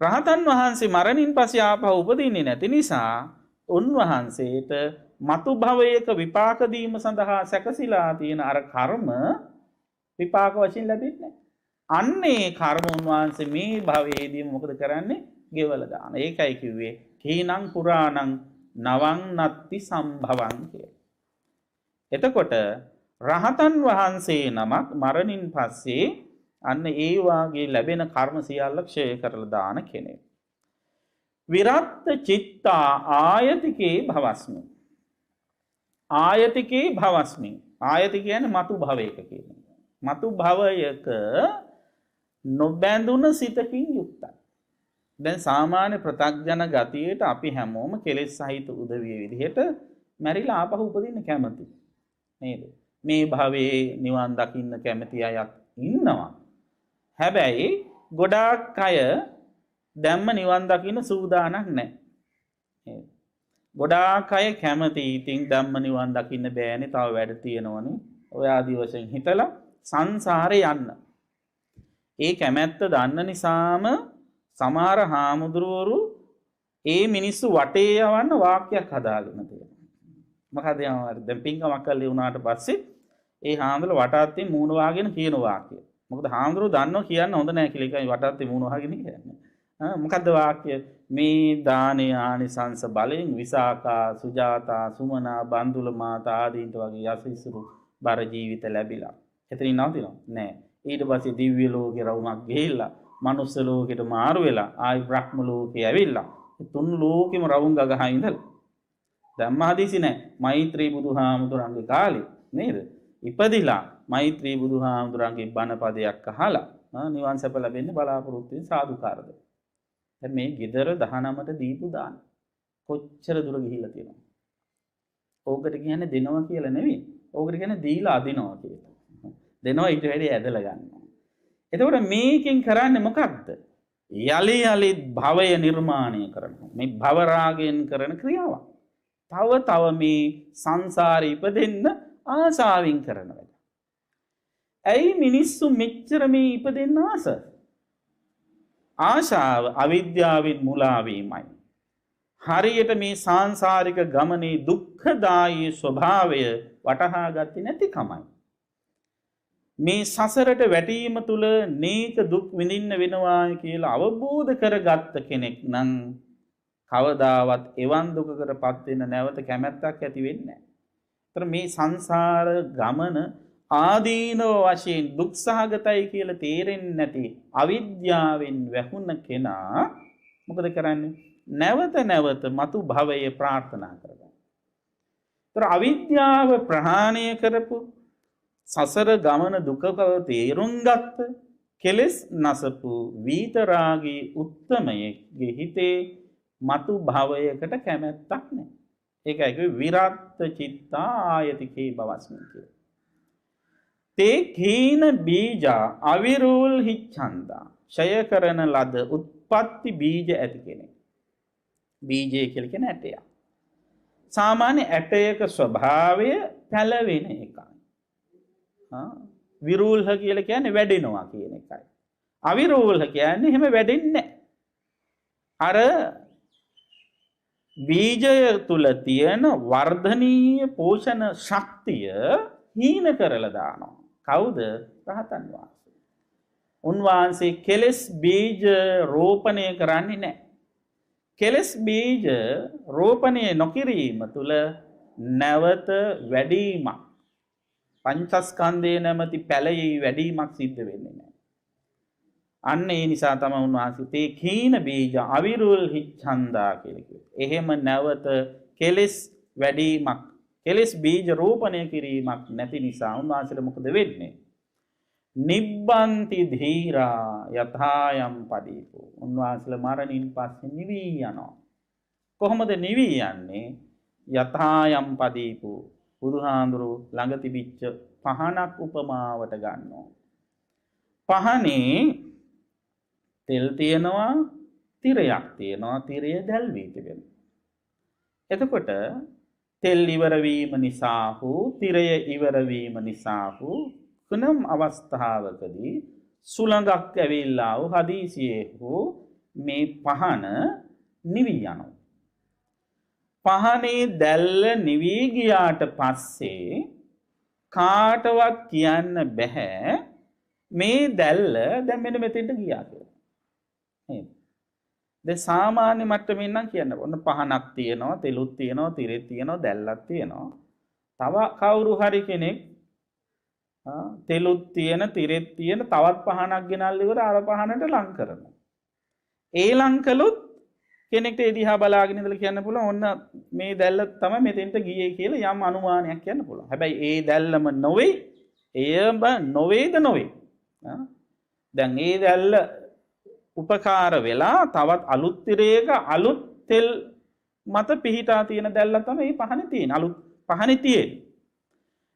රහතන් වහන්සේ මරණින් පස්සේ ආපහු උපදින්නේ නැති නිසා උන්වහන්සේට මතු භවයක විපාක දීම සඳහා සැකසීලා තියෙන අර කර්ම විපාක වශයෙන් ලැබෙන්නේ නැහැ. අන්නේ කර්ම උන්වහන්සේ මේ භවයේදී මොකද කරන්නේ? ගෙවලා දාන. ඒකයි කිව්වේ කීනං පුරාණං නවං නත්ති සම්භවං කියලා. එතකොට රහතන් වහන්සේ නමක් මරණින් පස්සේ අන්න ඒ වාගේ ලැබෙන කර්ම සියල්ල ක්ෂය කරලා දාන කෙනෙක්. විරත් චිත්තා ආයතිකේ භවස්මි. ආයතිකේ භවස්මි. ආයති කියන්නේ මතු භවයක කියන්නේ. මතු භවයක නොබැඳුන සිතකින් යුක්තයි. දැන් සාමාන්‍ය ප්‍රත්‍යඥ ගතියට අපි හැමෝම කෙලෙස් සහිත උදවිය විදිහට මැරිලා ආපහු උපදින්න කැමති. නේද? මේ භවයේ නිවන් දකින්න කැමති අයත් ඉන්නවා. හැබැයි ගොඩාක් අය දැම්ම නිවන් දකින්න සූදානම් නැහැ. ගොඩාක් අය කැමති ඉතින් ධම්ම නිවන් දකින්න බෑනේ තව වැඩ තියෙනවනේ. ඔය ආදි වශයෙන් හිතලා සංසාරේ යන්න. ඒ කැමැත්ත දන්න නිසාම සමහර හාමුදුරුවරු ඒ මිනිස්සු වටේ යවන්න වාක්‍යයක් හදාගෙන තියෙනවා. මොකද දැන් පින්කමක් කරලා වුණාට පස්සේ ඒ හාමුදුරුවෝ වටාත්තේ මූණ වාගෙන කියන වාක්‍යය. මොකද හාමුදුරුවෝ දන්නව කියන්න හොඳ නැහැ කියලා ඒකයි වටාත්තේ මූණ වාගෙන කියන්නේ. මොකද්ද වාක්‍ය? මේ දානේ ආනිසංස බලෙන් විසාකා සුජාතා සුමනා බන්දුල මාතා ආදීන්ට වගේ යසිසුරු බර ජීවිත ලැබිලා. එතනින් නවතිනව නෑ. ඊට පස්සේ දිව්‍ය ලෝකේ රවුමක් ගිහිල්ලා මනුස්ස ලෝකෙට මාරු වෙලා ආයි බ්‍රහ්ම ලෝකේ ඇවිල්ලා තුන් ලෝකෙම රවුම් ගගහා ඉඳලා ධම්ම හදිසි නෑ. මෛත්‍රී බුදුහාමුදුරන්ගේ කාලේ නේද? ඉපදිලා මෛත්‍රී බුදුහාමුදුරන්ගේ බණ පදයක් අහලා නිවන් සැප ලැබෙන්න බලාපොරොත්තු වෙන සාදුකාරද. දැන් මේ ගෙදර 19ට දීපු දාන කොච්චර දුර ගිහිල්ලා තියෙනවද? ඕකට කියන්නේ දෙනවා කියලා නෙවෙයි. ඕකට කියන්නේ දීලා අදිනවා කියලා. දෙනවා ඊට වැඩි ඇදලා ගන්නවා. එතකොට මේකෙන් කරන්නේ මොකක්ද? යලි යලි භවය නිර්මාණය කරනවා. මේ භව රාගයෙන් කරන ක්‍රියාවක්. තව මේ සංසාරේ ඉපදෙන්න ආසාවෙන් කරන වැඩ. ඇයි මිනිස්සු මෙච්චර මේ ඉපදෙන්න ආස? ආශාව අවිද්‍යාවෙන් මුලා වීමයි. හරියට මේ සාංශාරික ගමනේ දුක්ඛදායී ස්වභාවය වටහා ගත්තේ නැතිකමයි. මේ සසරට වැටීම තුල නේක දුක් විඳින්න වෙනවා කියලා අවබෝධ කරගත්ත කෙනෙක් නම් කවදාවත් එවන් දුකකටපත් වෙන්න නැවත කැමැත්තක් ඇති වෙන්නේ නැහැ. ඒතර මේ සංසාර ගමන ආදීනව වශයෙන් දුක් සහගතයි කියලා තේරෙන්නේ නැති අවිද්‍යාවෙන් වැහුණ කෙනා මොකද කරන්නේ? නැවත නැවත මතු භවය ප්‍රාර්ථනා කරගන්න. ඒතර අවිද්‍යාව ප්‍රහාණය කරපු සසර ගමන දුක බව තේරුම් ගත්ත කෙලෙස් නසපු විතරාගී උත්තමයේ හිතේ මතු භවයකට කැමැත්තක් නැහැ. ඒකයි කිව්වේ විරත් චිත්තා ආයතිකේ බවස්මින් කියලා. තේ කීන බීජා අවිරූල් හිච්ඡන්දා ඡය කරන ලද උත්පත්ති බීජ ඇති කෙනෙක්. බීජය කියලා කියන ඇටය. සාමාන්‍ය ඇටයක ස්වභාවය පැලවෙන එකයි. විරූල්හ කියලා කියන්නේ වැඩෙනවා කියන එකයි. අවිරූල්හ කියන්නේ එහෙම වැඩෙන්නේ නැහැ. අර බීජය තුල තියෙන වර්ධනීය පෝෂණ ශක්තිය හීන කරලා දානවා. කවුද? රහතන් වහන්සේ. උන්වහන්සේ කෙලස් බීජ රෝපණය කරන්නේ නැහැ. කෙලස් බීජ රෝපණය නොකිරීම තුල නැවත වැඩිමක් පංචස්කන්ධයේ නැමැති පැලයේ වැඩිමක් සිද්ධ වෙන්නේ නැහැ. අන්න ඒ නිසා තමයි උන්වහන්සේ තේ කීන බීජ අවිරුල් හිච්ඡන්දා කියලා කිව්වේ. එහෙම නැවත කෙලස් වැඩිමක් කෙලස් බීජ රෝපණය කිරීමක් නැති නිසා උන්වහන්සේට මොකද වෙන්නේ? නිබ්බන්ති ධීරා යථායම් පදීපෝ. උන්වහන්සේලා මරණින් පස්සේ නිවි යනවා. කොහොමද නිවි යන්නේ? යථායම් පදීපෝ. බුදුහාඳුරු ළඟ තිබිච්ච පහනක් උපමාවට ගන්නවා. පහනේ තෙල් තියෙනවා, තිරයක් තියෙනවා, තිරය දැල්වී තිබෙනවා. එතකොට තෙල් ඉවර වීම නිසා හෝ තිරය ඉවර වීම නිසා හෝ කුනම් අවස්ථාවකදී සුළඟක් ඇවිල්ලා වූ හදිසියේ හෝ මේ පහන නිවි යනවා. පහනේ දැල්ල නිවි ගියාට පස්සේ කාටවත් කියන්න බෑ මේ දැල්ල දැන් මෙන්න මෙතෙන්ට ගියා කියලා. නේද? දැන් සාමාන්‍ය මට්ටමින් නම් කියන්න ඕන පහනක් තියෙනවා, තෙලුත් තියෙනවා, තිරෙත් තියෙනවා, දැල්ලක් තියෙනවා. තව කවුරු හරි කෙනෙක් තෙලුත් තියෙන, තිරෙත් තියෙන තවත් පහනක් ගෙනල්ලා ඉවර අර පහනට ලං කරනවා. ඒ ලං කළොත් කෙනෙක්ට ඒ දිහා බලාගෙන ඉඳලා කියන්න පුළුවන් ඔන්න මේ දැල්ල තමයි මෙතෙන්ට ගියේ කියලා යම් අනුමානයක් කියන්න පුළුවන්. හැබැයි ඒ දැල්ලම නොවේ. එයම නොවේද නොවේ. දැන් ඒ දැල්ල උපකාර වෙලා තවත් අලුත් තිරයක අලුත් තෙල් මත පිහිටා තියෙන දැල්ල තමයි මේ පහනේ තියෙන. අලුත් පහනේ තියෙන්නේ.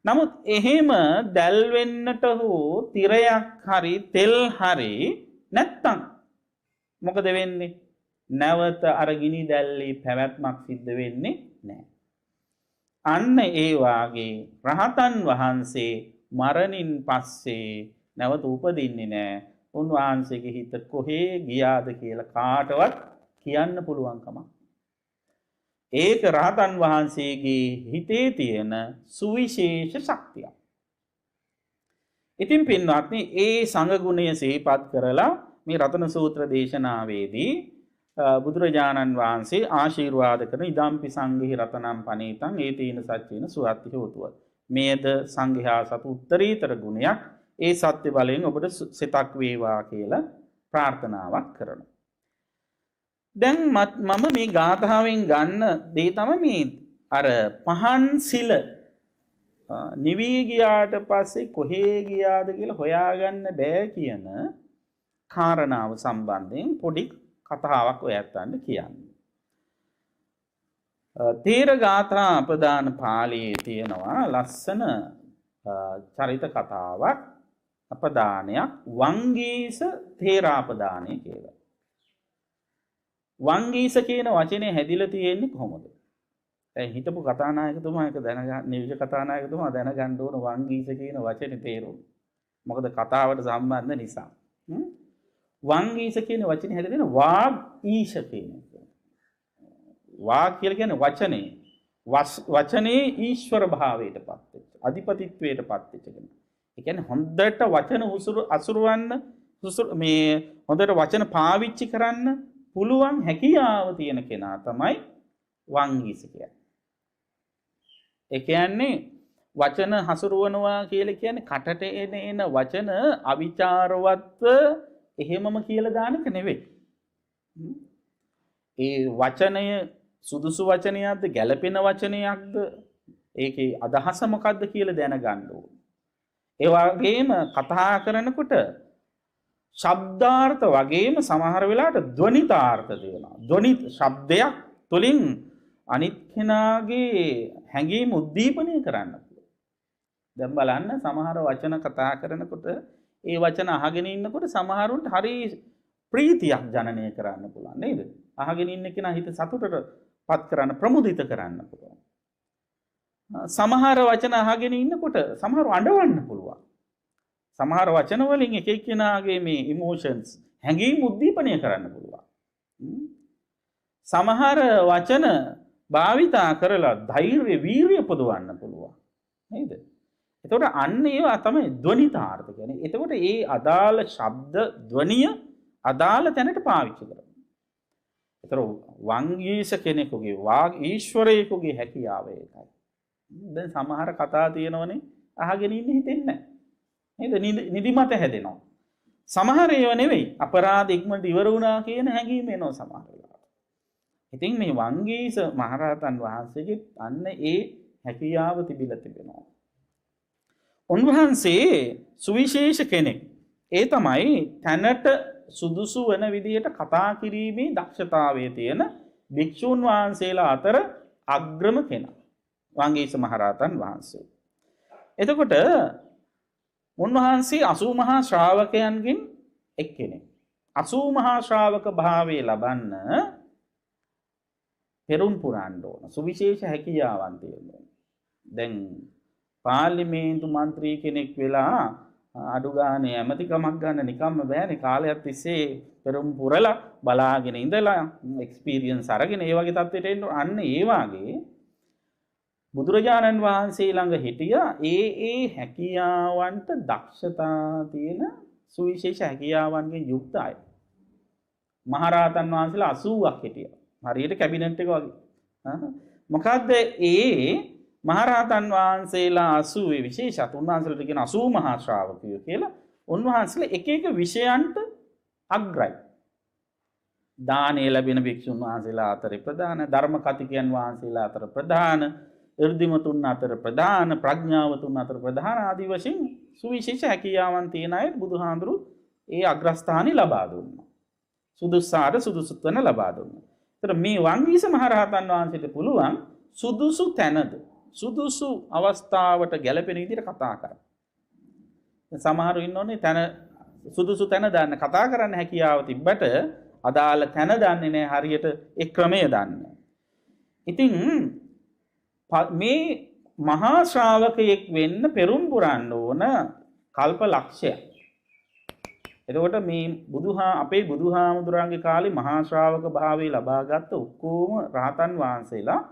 නමුත් එහෙම දැල් වෙන්නට හෝ තිරයක් හරි තෙල් හරි නැත්තම් මොකද වෙන්නේ? නැවත අර ගිනි දැල්ලේ පැවැත්මක් සිද්ධ වෙන්නේ නැහැ. අන්න ඒ වාගේ රහතන් වහන්සේ මරණින් පස්සේ නැවත උපදින්නේ නැහැ. උන්වහන්සේගේ හිත කොහේ ගියාද කියලා කාටවත් කියන්න පුළුවන් කමක්. ඒක රහතන් වහන්සේගේ හිතේ තියෙන සුවිශේෂ ශක්තිය. ඉතින් පින්වත්නි ඒ සංඝ ගුණය සිහිපත් කරලා මේ රතන සූත්‍ර දේශනාවේදී බුදුරජාණන් වහන්සේ ආශිර්වාද කරන ඉදම්පි සංඝහි රතනම් පනීතං ඒතීන සච්චේන සුවත්ති හෝතුව. මේද සංඝයා සතු උත්තරීතර ගුණයක්. ඒ සත්‍ය බලයෙන් ඔබට සිතක් වේවා කියලා ප්‍රාර්ථනාවක් කරනවා. දැන් මම මේ ගාථාවෙන් ගන්න දේ තමයි මේ අර පහන් සිල නිවි ගියාට පස්සේ කොහේ ගියාද කියලා හොයාගන්න බෑ කියන කාරණාව සම්බන්ධයෙන් පොඩි කතාවක් ඔයයන්ට කියන්නේ. තේර ගාථා අපදාන පාළියේ තියෙනවා ලස්සන චරිත කතාවක් අපදානයක් වංගීස තේරාපදානය කියලා. වංගීස කියන වචනේ හැදිලා තියෙන්නේ කොහොමද? දැන් හිටපු කතානායකතුමා එක දැනගන්න නිවිජ කතානායකතුමා දැනගන්න ඕන වංගීස කියන වචනේ තේරුම. මොකද කතාවට සම්බන්ධ නිසා. වංගීස කියන වචනේ හැදෙන්නේ වාග් ඊශ කියන එක. වාග් කියලා කියන්නේ වචනේ. වචනේ ඊශ්වර භාවයටපත් වෙච්ච, අධිපතිත්වයටපත් වෙච්ච කෙනෙක්. ඒ කියන්නේ හොඳට වචන අසුරවන්න මේ හොඳට වචන පාවිච්චි කරන්න පුළුවන් හැකියාව තියෙන කෙනා තමයි වංගීස කියන්නේ. ඒ කියන්නේ වචන හසුරුවනවා කියලා කියන්නේ කටට එන වචන අවිචාරවත්ව එහෙමම කියලා දාන එක නෙවෙයි. ඒ වචනය සුදුසු වචනයක්ද ගැළපෙන වචනයක්ද ඒකේ අදහස මොකක්ද කියලා දැනගන්න ඕනේ. ඒ වගේම කතා කරනකොට ශබ්දාර්ථ වගේම සමහර වෙලාවට ධ්වනිතාර්ථ දෙනවා. ධ්වනි ශබ්දයක් තුලින් අනිත් කෙනාගේ හැඟීම් උද්දීපනය කරන්න පුළුවන්. දැන් බලන්න සමහර වචන කතා කරනකොට ඒ වචන අහගෙන ඉන්නකොට සමහරුන්ට හරි ප්‍රීතියක් ජනනය කරන්න පුළුවන් නේද? අහගෙන ඉන්න කෙනා හිත සතුටට පත් කරන්න ප්‍රමුදිත කරන්න පුළුවන්. සමහර වචන අහගෙන ඉන්නකොට සමහරව අඬවන්න පුළුවන්. සමහර වචන වලින් එක එක්කෙනාගේ මේ ඉමෝෂන්ස් හැඟීම් උද්දීපනය කරන්න පුළුවන්. සමහර වචන භාවිතා කරලා ධෛර්ය වීරිය පොදවන්න පුළුවන්. නේද? එතකොට අන්න ඒවා තමයි ධ්වනිතාර්ථ කියන්නේ. එතකොට ඒ අදාළ ශබ්ද ධ්වනිය අදාළ තැනට පාවිච්චි කරනවා. ඒතර වංගීස කෙනෙකුගේ වාග් ඊශ්වරයෙකුගේ හැකියාව ඒකයි. දැන් සමහර කතා තියෙනවනේ අහගෙන ඉන්න හිතෙන්නේ නැහැ. නේද? නිදිමත හැදෙනවා. සමහර ඒවා නෙවෙයි අපරාධ ඉක්මනට ඉවර වුණා කියන හැඟීම එනවා සමහර වෙලාවට. ඉතින් මේ වංගීස මහරහතන් වහන්සේගේ අන්න ඒ හැකියාව තිබිලා තිබෙනවා. උන්වහන්සේ සුවිශේෂ කෙනෙක්. ඒ තමයි තැනට සුදුසු වන විදියට කතා කිරීමේ දක්ෂතාවයේ තියෙන භික්ෂුන් වහන්සේලා අතර අග්‍රම කෙනා. වංගීස මහරහතන් වහන්සේ. එතකොට උන්වහන්සේ 80 මහා ශ්‍රාවකයන්ගෙන් එක්කෙනෙක්. 80 මහා ශ්‍රාවක භාවයේ ලබන්න පෙරුම් පුරන්න ඕන. සුවිශේෂ හැකියාවන් තියෙනවා. දැන් පාර්ලිමේන්තු මන්ත්‍රී කෙනෙක් වෙලා අඩු ගානේ ඇමතිකමක් ගන්න නිකම්ම බෑනේ. කාලයක් තිස්සේ පෙරුම් පුරලා බලාගෙන ඉඳලා එක්ස්පීරියන්ස් අරගෙන ඒ වගේ තත්ත්වයට එන්න අන්න ඒ වාගේ බුදුරජාණන් වහන්සේ ළඟ හිටියා ඒ හැකියාවන්ට දක්ෂතා තියෙන සුවිශේෂ හැකියාවන්ගෙන් යුක්ත අය. මහරහතන් වහන්සේලා 80ක් හිටියා. හරියට කැබිනට් එක වගේ. මොකද්ද ඒ මහරහතන් වහන්සේලා 80 විශේෂත් උන්වහන්සේලාට කියන 80 මහා ශ්‍රාවකයෝ කියලා. උන්වහන්සේලා එක එක විෂයන්ට අග්‍රයි. දානේ ලැබෙන භික්ෂුන් වහන්සේලා අතර ප්‍රධාන, ධර්ම කතිකයන් වහන්සේලා අතර ප්‍රධාන, irdimatun අතර ප්‍රධාන, ප්‍රඥාවතුන් අතර ප්‍රධාන ආදී වශයෙන් සුවිශේෂ හැකියාවන් තියෙන අය බුදුහාඳුරු ඒ අග්‍රස්ථානෙ ලබා දුන්නා. සුදුසාර සුදුසුත්වන ලබා දුන්නා. ඒතර මේ වංගීස මහරහතන් වහන්සේට පුළුවන් සුදුසු තැනද සුදුසු අවස්ථාවට ගැලපෙන විදිහට කතා කරන්න. සමහරු ඉන්නෝනේ තැන සුදුසු තැන දාන්න කතා කරන්න හැකියාව තිබ්බට අදාළ තැන දන්නේ නැහැ හරියට ඒ ක්‍රමය දන්නේ. ඉතින් මේ මහා ශ්‍රාවකයෙක් වෙන්න පෙරම් පුරන්න ඕන කල්ප ලක්ෂයක්. එතකොට මේ අපේ බුදුහාමුදුරන්ගේ කාලේ මහා ශ්‍රාවක භාවයේ ලබාගත් ඔක්කොම රහතන් වහන්සේලා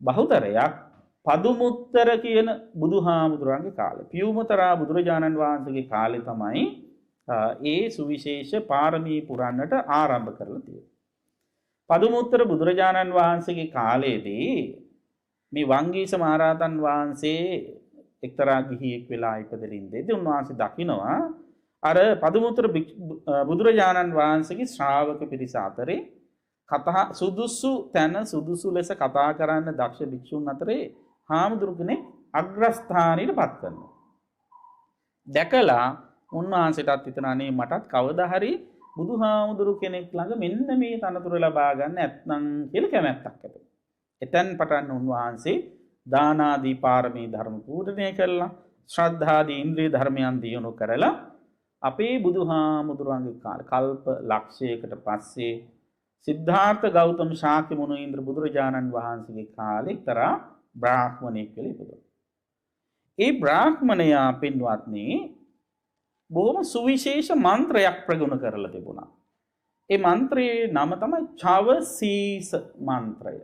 බහුතරයක් පදුමුත්තර කියන බුදුහාමුදුරන්ගේ කාලේ. පියුමතරා බුදුරජාණන් වහන්සේගේ කාලේ තමයි ඒ සුවිශේෂ පාරමී පුරන්නට ආරම්භ කරලා තියෙන්නේ. පදුමුත්තර බුදුරජාණන් වහන්සේගේ කාලයේදී මේ වංගීස මහරහතන් වහන්සේ එක්තරා ගිහියෙක් වෙලා ඉපදෙලින්දේදී උන්වහන්සේ දකිනවා අර පදුමුත්තර බුදුරජාණන් වහන්සේගේ ශ්‍රාවක පිරිස අතරේ කතා සුදුසු තැන සුදුසු ලෙස කතා කරන්න දක්ෂ භික්ෂුන් අතරේ හාමුදුරු කෙනෙක් අග්‍රස්ථානයට පත් කරනවා. දැකලා උන්වහන්සේටත් හිතනවා නේ මටත් කවදා හරි බුදුහාමුදුරු කෙනෙක් ළඟ මෙන්න මේ තනතුර ලබා ගන්න නැත්නම් කියලා කැමැත්තක් ඇති. එතෙන් පටන් උන්වහන්සේ දාන ආදී පාරමී ධර්ම පූර්ණණය කළා. ශ්‍රද්ධාදී ඉන්ද්‍රිය ධර්මයන් දියුණු කරලා අපේ බුදුහාමුදුරන්ගේ කල්ප ලක්ෂයකට පස්සේ සිද්ධාර්ථ ගෞතම ශාක්‍ය මුනීන්ද්‍ර බුදුරජාණන් වහන්සේගේ කාලේ එක්තරා බ්‍රාහ්මණයෙක් කියලා ඉපදුණා. ඒ බ්‍රාහ්මණයා පින්වත්නි බොහොම සුවිශේෂ මන්ත්‍රයක් ප්‍රගුණ කරලා තිබුණා. ඒ මන්ත්‍රයේ නම තමයි චවසීස මන්ත්‍රය.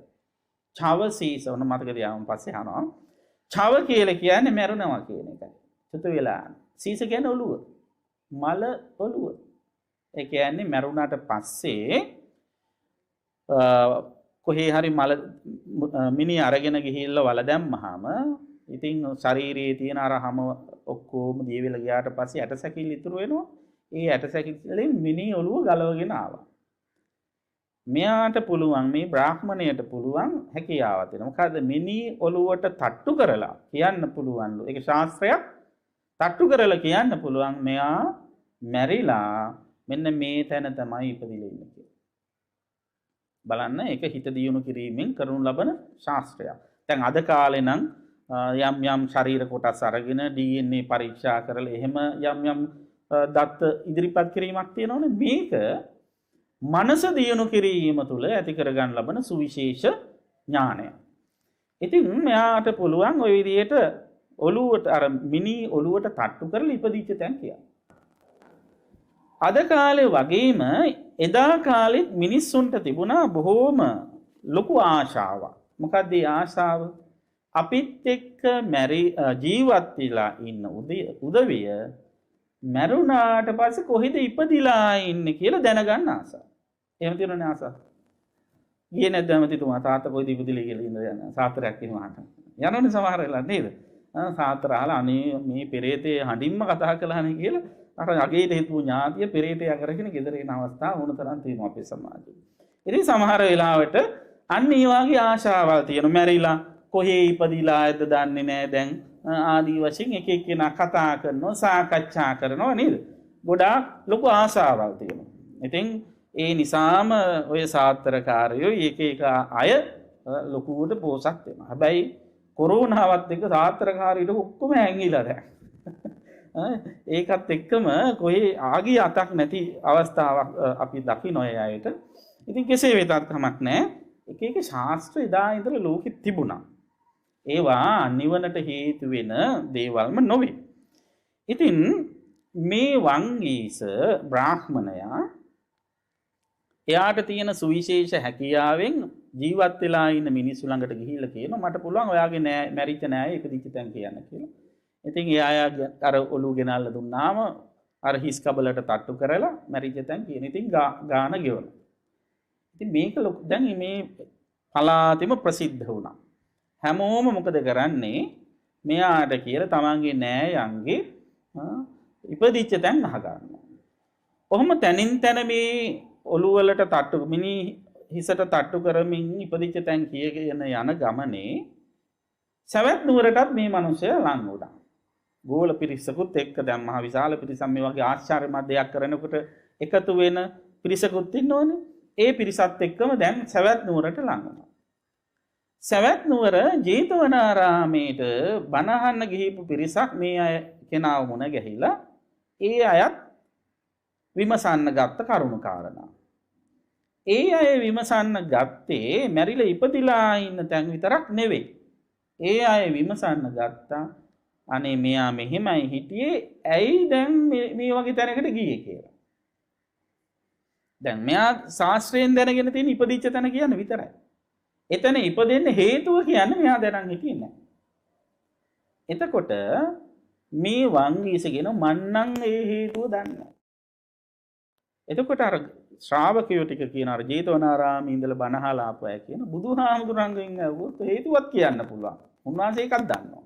චවසීස වුණ මතකද යාම පස්සේ අහනවා. චව කියලා කියන්නේ මැරුණා කියන එකයි. චුත වෙලා. සීස කියන්නේ ඔළුව. මල ඔළුව. ඒ කියන්නේ මැරුණාට පස්සේ කොහේ හරි මල මිනි අරගෙන ගිහිල්ලා වල දැම්මහම ඉතින් ශරීරයේ තියෙන අර හැම ඔක්කොම දියවිල ගියාට පස්සේ ඇටසැකිලි ඉතුරු වෙනවා. ඒ ඇටසැකිල්ලෙන් මිනි ඔළුව ගලවගෙන ආවා. මෙයාට පුළුවන් මේ බ්‍රාහ්මණයට පුළුවන් හැකියාවක් තියෙනවා. මොකද මිනි ඔළුවට තට්ටු කරලා කියන්න පුළුවන්ලු. ඒක ශාස්ත්‍රයක්. තට්ටු කරලා කියන්න පුළුවන් මෙයා මැරිලා මෙන්න මේ තැන තමයි ඉපදිලා ඉන්නේ කියලා. බලන්න ඒක හිත දියුණු කිරීමෙන් කරනු ලබන ශාස්ත්‍රයක්. දැන් අද කාලේ නම් යම් යම් ශරීර කොටස් අරගෙන DNA පරීක්ෂා කරලා එහෙම යම් දත්ත ඉදිරිපත් කිරීමක් තියෙනවනේ. මේක මනස දියුණු කිරීම තුළ ඇති කරගන්න ලබන සුවිශේෂ ඥානය. ඉතින් මෙයාට පුළුවන් ওই විදිහට ඔළුවට අර මිනි ඔළුවට තට්ටු කරලා ඉපදිච්ච තැන් කියලා. අද කාලේ වගේම එදා කාලෙත් මිනිස්සුන්ට තිබුණා බොහෝම ලොකු ආශාවක්. මොකක්ද ඒ ආශාව? අපිත් එක්ක ජීවත් වෙලා ඉන්න උදවිය මැරුණාට පස්සේ කොහෙද ඉපදිලා ඉන්නේ කියලා දැනගන්න ආසාව. එහෙම තියෙනනේ ආසාව. ගියේ නැද්ද ඇමතිතුමා තාත්තා කොහෙද ඉපදිලා කියලා ඉන්න යන සාතරයක් එනවාට. යනෝනේ සමහර වෙලාවට නේද? සාතර අහලා අනේ මේ පෙරේතේ හඬින්ම කතා කළානේ කියලා අර අගේට හිටපු ඥාතිය පෙරේතය අරගෙන ගෙදර එන අවස්ථා වුණ තරම් තියෙනවා අපේ සමාජයේ. ඉතින් සමහර වෙලාවට අන්න ඒ වගේ ආශාවල් තියෙන මැරිලා කොහේ ඉපදිලා ඇද්ද දන්නේ නැහැ දැන් ආදී වශයෙන් එක එක්කෙනා කතා කරනවා සාකච්ඡා කරනවා නේද? ගොඩාක් ලොකු ආශාවල් තියෙනවා. ඉතින් ඒ නිසාම ඔය සාත්‍රකාරයෝ එක එක අය ලොකුවට පෝසත් වෙනවා. හැබැයි කොරෝනාවත් එක්ක සාත්‍රකාරයිට ඔක්කොම හැංගිලා දැන්. ඒකත් එක්කම කොහේ ආගිය අතක් නැති අවස්ථාවක් අපි දකින්න ඔය අයට. ඉතින් කෙසේ වෙතත් කමක් නැහැ. එක එක ශාස්ත්‍ර එදා ඉඳලා ලෝකෙ තිබුණා. ඒවා නිවනට හේතු වෙන දේවල්ම නොවේ. ඉතින් මේ වංගීස බ්‍රාහ්මණයා එයාට තියෙන සුවිශේෂ හැකියාවෙන් ජීවත් වෙලා ඉන්න මිනිස්සු ළඟට ගිහිල්ලා කියනවා මට පුළුවන් ඔයාගේ නෑ මැරිච්ච නෑ ඉපදිච්ච තැන් කියන්න කියලා. ඉතින් එයා අර ඔලුව ගෙනල්ලා දුන්නාම අර හිස් කබලට තට්ටු කරලා මැරිච්ච තැන් කියන. ඉතින් ගාන ගෙවනවා. ඉතින් මේක දැන් මේ පලාතෙම ප්‍රසිද්ධ වුණා. හැමෝම මොකද කරන්නේ? මෙයාට කියලා තමන්ගේ නෑයන්ගේ ඉපදිච්ච තැන් අහගන්නවා. කොහොම තනින් තන මේ ඔළුවලට තට්ටු මිනි හිසට තට්ටු කරමින් ඉපදිච්ච තැන් කියගෙන යන ගමනේ සවැත් නුවරටත් මේ මිනිස්සයා ලං වුණා. ගෝල පිරිසකුත් එක්ක දැන් මහ විශාල පිරිසක් මේ වගේ ආශ්චර්යමත් දෙයක් කරනකොට එකතු වෙන පිරිසකුත් ඉන්නවනේ. ඒ පිරිසත් එක්කම දැන් සවැත් නුවරට ලං වුණා. සවැත් නුවර ජේතවනාරාමේට බණ අහන්න ගිහිපු පිරිසක් මේ අය කෙනාව මුණ ගැහිලා ඒ අයත් විමසන්න ගත්ත කරුණු කාරණා. ඒ අය විමසන්න ගත්තේ මැරිලා ඉපදිලා ඉන්න තැන් විතරක් නෙවෙයි. ඒ අය විමසන්න ගත්තා අනේ මෙයා මෙහෙමයි හිටියේ ඇයි දැන් මේ වගේ තැනකට ගියේ කියලා. දැන් මෙයා ශාස්ත්‍රයෙන් දැනගෙන තියෙන ඉපදිච්ච තැන කියන්නේ විතරයි. එතන ඉපදෙන්න හේතුව කියන්නේ මෙයා දැනන් හිටියේ නැහැ. එතකොට මේ වංගීසගෙන මන්නම් ඒ හේතුව දන්නවා. එතකොට අර ශ්‍රාවකයෝ ටික කියන අර ජේතවනාරාමේ ඉඳලා බණ අහලා ආපු අය කියන බුදුහාමුදුරන්ගෙන් අහුවොත් හේතුවක් කියන්න පුළුවන්. උන්වහන්සේ එකක් දන්නවා.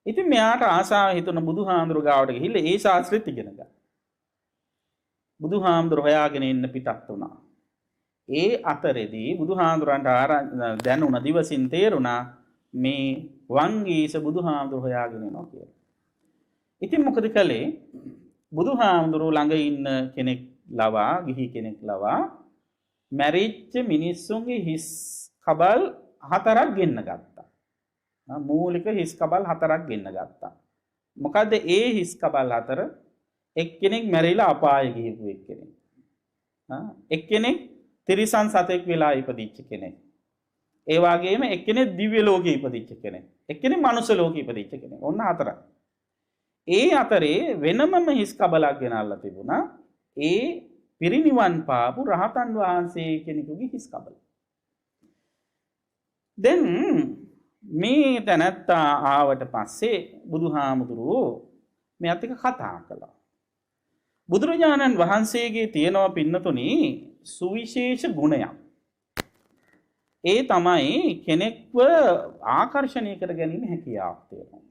ඉතින් මෙයාට ආසාව හිතුන බුදුහාමුදුර ගාවට ගිහිල්ලා ඒ ශාස්ත්‍රෙත් ඉගෙන ගන්න. බුදුහාමුදුර හොයාගෙන ඉන්න පිටත් වුණා. ඒ අතරේදී බුදුහාමුදුරන්ට දැනුණ දිවසින් තේරුණා මේ වංගීස බුදුහාමුදුර හොයාගෙන යනවා කියලා. ඉතින් මොකද කළේ? බුදුහාමුදුරුවෝ ළඟ ඉන්න කෙනෙක් ලවා ගිහි කෙනෙක් ලවා මැරිච්ච මිනිස්සුන්ගේ හිස් කබල් 4ක් ගෙන්න ගත්තා. මූලික හිස් කබල් 4ක් ගෙන්න ගත්තා. මොකද ඒ හිස් කබල් 4 එක්කෙනෙක් මැරිලා අපායේ ගිහපු එක්කෙනෙක්. එක්කෙනෙක් තිරිසන් සතෙක් වෙලා ඉපදිච්ච කෙනෙක්. ඒ වගේම එක්කෙනෙක් දිව්‍ය ලෝකේ ඉපදිච්ච කෙනෙක්. එක්කෙනෙක් මනුෂ්‍ය ලෝකේ ඉපදිච්ච කෙනෙක්. ඔන්න 4ක්. ඒ අතරේ වෙනමම හිස් කබලක් ගෙනල්ලා තිබුණා. ඒ පිරිනිවන් පාපු රහතන් වහන්සේ කෙනෙකුගේ හිස් කබල. දැන් මේ තැනත්තා ආවට පස්සේ බුදුහාමුදුරුවෝ මෙයත් එක්ක කතා කළා. බුදුරජාණන් වහන්සේගේ තියෙනවා පින්නතුනි සුවිශේෂ ගුණයක්. ඒ තමයි කෙනෙක්ව ආකර්ෂණය කර ගැනීම හැකියාවක් තියෙනවා.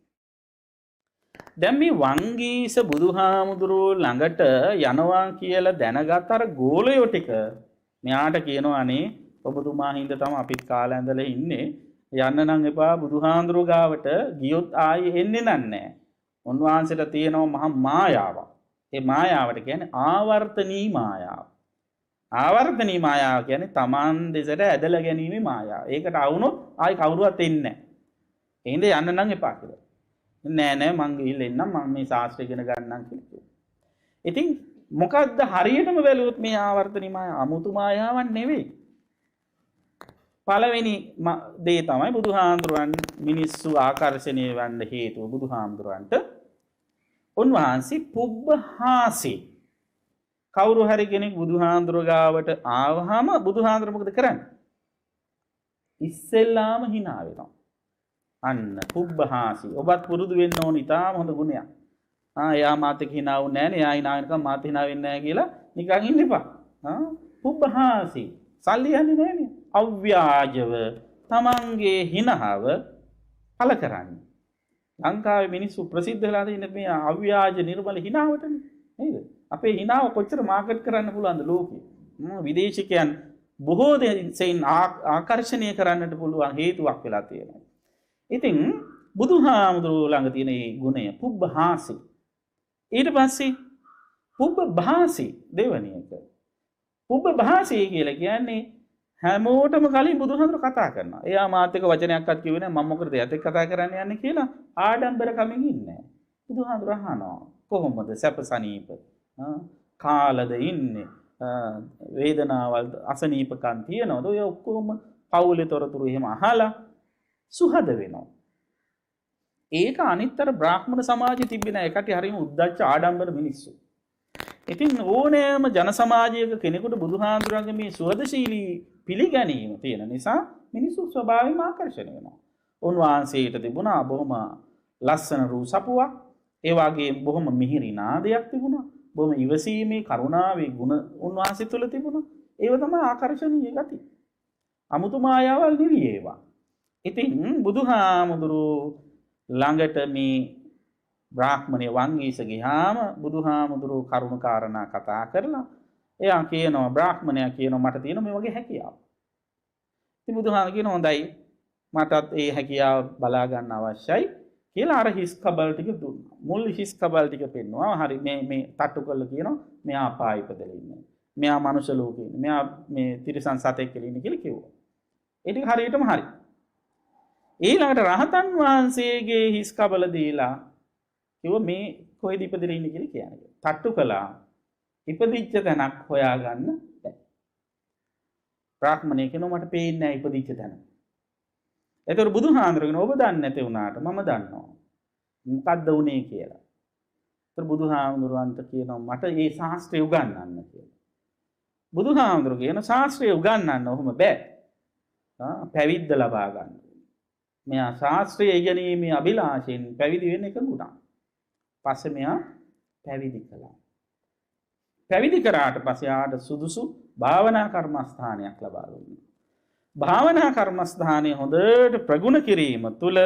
දැන් මේ වංගීස බුදුහාමුදුරුවෝ ළඟට යනවා කියලා දැනගත් අර ගෝලයෝ ටික මෙයාට කියනවා අනේ ඔබතුමා හින්දා තමයි අපිත් කාලේ ඇඳලා ඉන්නේ. යන්න නම් එපා බුදුහාමුදුරුවෝ ගාවට ගියොත් ආයේ එන්නේ නැහැ. උන්වහන්සේට තියෙනවා මහා මායාවක්. ඒ මායාවට කියන්නේ ආවර්තනී මායාව. ආවර්තනී මායාව කියන්නේ Taman දෙසට ඇදලා ගැනීමේ මායාව. ඒකට આવුනොත් ආයි කවුරුවත් එන්නේ නැහැ. එහෙනම් යන්න නම් එපා කියලා. නෑ මං ගිහිල්ලා එන්නම් මම මේ ශාස්ත්‍රය ඉගෙන ගන්නම් කියලා. ඉතින් මොකද්ද හරියටම බැලුවොත් මේ ආවර්තනී මායාව අමුතු මායාවක් නෙවෙයි. පළවෙනි දේ තමයි බුදුහාමුදුරන් මිනිස්සු ආකර්ෂණය වෙන්න හේතුව බුදුහාමුදුරන්ට උන්වහන්සේ පුබ්බහාසී කවුරු හරි කෙනෙක් බුදුහාඳුර ගාවට ආවහම බුදුහාඳුර මොකද කරන්නේ? ඉස්සෙල්ලාම hina වෙනවා. අන්න පුබ්බහාසි. ඔබත් පුරුදු වෙන්න ඕන ඉතාලම හොඳ ගුණයක්. එයා මාත් එක්ක hina වුන්නේ නැහැ නේ. එයා hina වෙනකම් මාත් hina වෙන්නේ නැහැ කියලා නිකන් ඉන්න එපා. පුබ්බහාසි. සල්ලි යන්නේ නැහැ නේ. අව්‍යාජව තමන්ගේ හිනහව පළ කරන්නේ. ලංකාවේ මිනිස්සු ප්‍රසිද්ධ වෙලා තියෙන මේ අව්‍යාජ නිර්මල හිනාවටනේ. නේද? අපේ හිනාව කොච්චර මාකට් කරන්න පුළුවන්ද ලෝකෙ? විදේශිකයන් බොහෝ දෙයින් ආකර්ෂණය කරන්නට පුළුවන් හේතුවක් වෙලා තියෙනවා. ඉතින් බුදුහාමුදුරුවෝ ළඟ තියෙන මේ ගුණය පුබ්බහාසි. ඊට පස්සේ පුබ්බභාසි දෙවැනි එක. පුබ්බභාසි කියලා කියන්නේ හැමෝටම කලින් බුදුහාමුදුරුවෝ කතා කරනවා. එයා මාත් එක්ක වචනයක්වත් කිව්වේ නැහැ. මම මොකටද එයාත් එක්ක කතා කරන්න යන්නේ කියලා ආඩම්බරකමින් ඉන්නේ. බුදුහාමුදුරුවෝ අහනවා කොහොමද සැපසනීප? කාලද ඉන්නේ? වේදනාවල් අසනීපකම් තියනවද? ඔය ඔක්කොම පවුලේ තොරතුරු එහෙම අහලා සුහද වෙනවා. ඒක අනිත්තර බ්‍රාහ්මණ සමාජයේ තිබෙන එකට හරියම උද්දච්ච ආඩම්බර මිනිස්සු. ඉතින් ඕනෑම ජන සමාජයක කෙනෙකුට බුදුහාඳුරන්ගේ මේ සුහදශීලී පිළිගැනීම තියෙන නිසා මිනිස්සු ස්වභාවයෙන්ම ආකර්ෂණය වෙනවා. උන්වහන්සේට තිබුණා බොහොම ලස්සන රූ සපුවක්, ඒ වගේම බොහොම මිහිරි නාදයක් තිබුණා. බොහොම ඉවසීමේ කරුණාවේ ගුණ උන්වහන්සේ තුළ තිබුණා. ඒව තමයි ආකර්ෂණීය ගති. අමුතු මායාවල් නෙවෙයි ඒවා. ඉතින් බුදුහාමුදුරුවෝ ළඟට මේ බ්‍රාහ්මණය වංගීස ගියාම බුදුහාමුදුරුවෝ කරුණ කාරණා කතා කරලා එයා කියනවා බ්‍රාහ්මණයා කියනවා මට තියෙන මේ වගේ හැකියාව. ඉතින් බුදුහාමුදුරුවෝ කියනවා හොඳයි මටත් ඒ හැකියාව බලා ගන්න අවශ්‍යයි කියලා අර හිස් කබල් ටික දුන්නා. මුල් හිස් කබල් ටික පෙන්නවා. හරි මේ තට්ටු කරලා කියනවා මෙයා අපාය ඉපදෙලා ඉන්නේ. මෙයා මනුෂ්‍ය ලෝකේ ඉන්නේ. මෙයා මේ තිරිසන් සතෙක් කියලා ඉන්නේ කියලා කිව්වා. ඒ ටික හරියටම හරි. ඊළඟට රහතන් වහන්සේගේ හිස් කබල දීලා කිව්ව මේ කොහෙද ඉපදෙලා ඉන්නේ කියලා කියන්නේ. තට්ටු කළා. ඉපදිච්ච තැනක් හොයාගන්න බැහැ. බ්‍රාහ්මණය කියනවා මට පේන්නේ නැහැ ඉපදිච්ච තැන. ඒතර බුදුහාඳුරගෙන ඔබ දන්නේ නැති වුණාට මම දන්නවා. මොකද්ද උනේ කියලා. ඒතර බුදුහාඳුරන්ට කියනවා මට මේ ශාස්ත්‍රය උගන්වන්න කියලා. බුදුහාඳුර කියන ශාස්ත්‍රය උගන්වන්න ඔහොම බෑ. පැවිද්ද ලබා ගන්න. මෙයා ශාස්ත්‍රය ඉගෙනීමේ අභිලාෂයෙන් පැවිදි වෙන්න එක උනා. පස්සේ මෙයා පැවිදි කළා. පැවිදි කරාට පස්සේ ආට සුදුසු භාවනා කර්මස්ථානයක් ලබා දුන්නා. භාවනා කර්මස්ථානයේ හොඳට ප්‍රගුණ කිරීම තුළ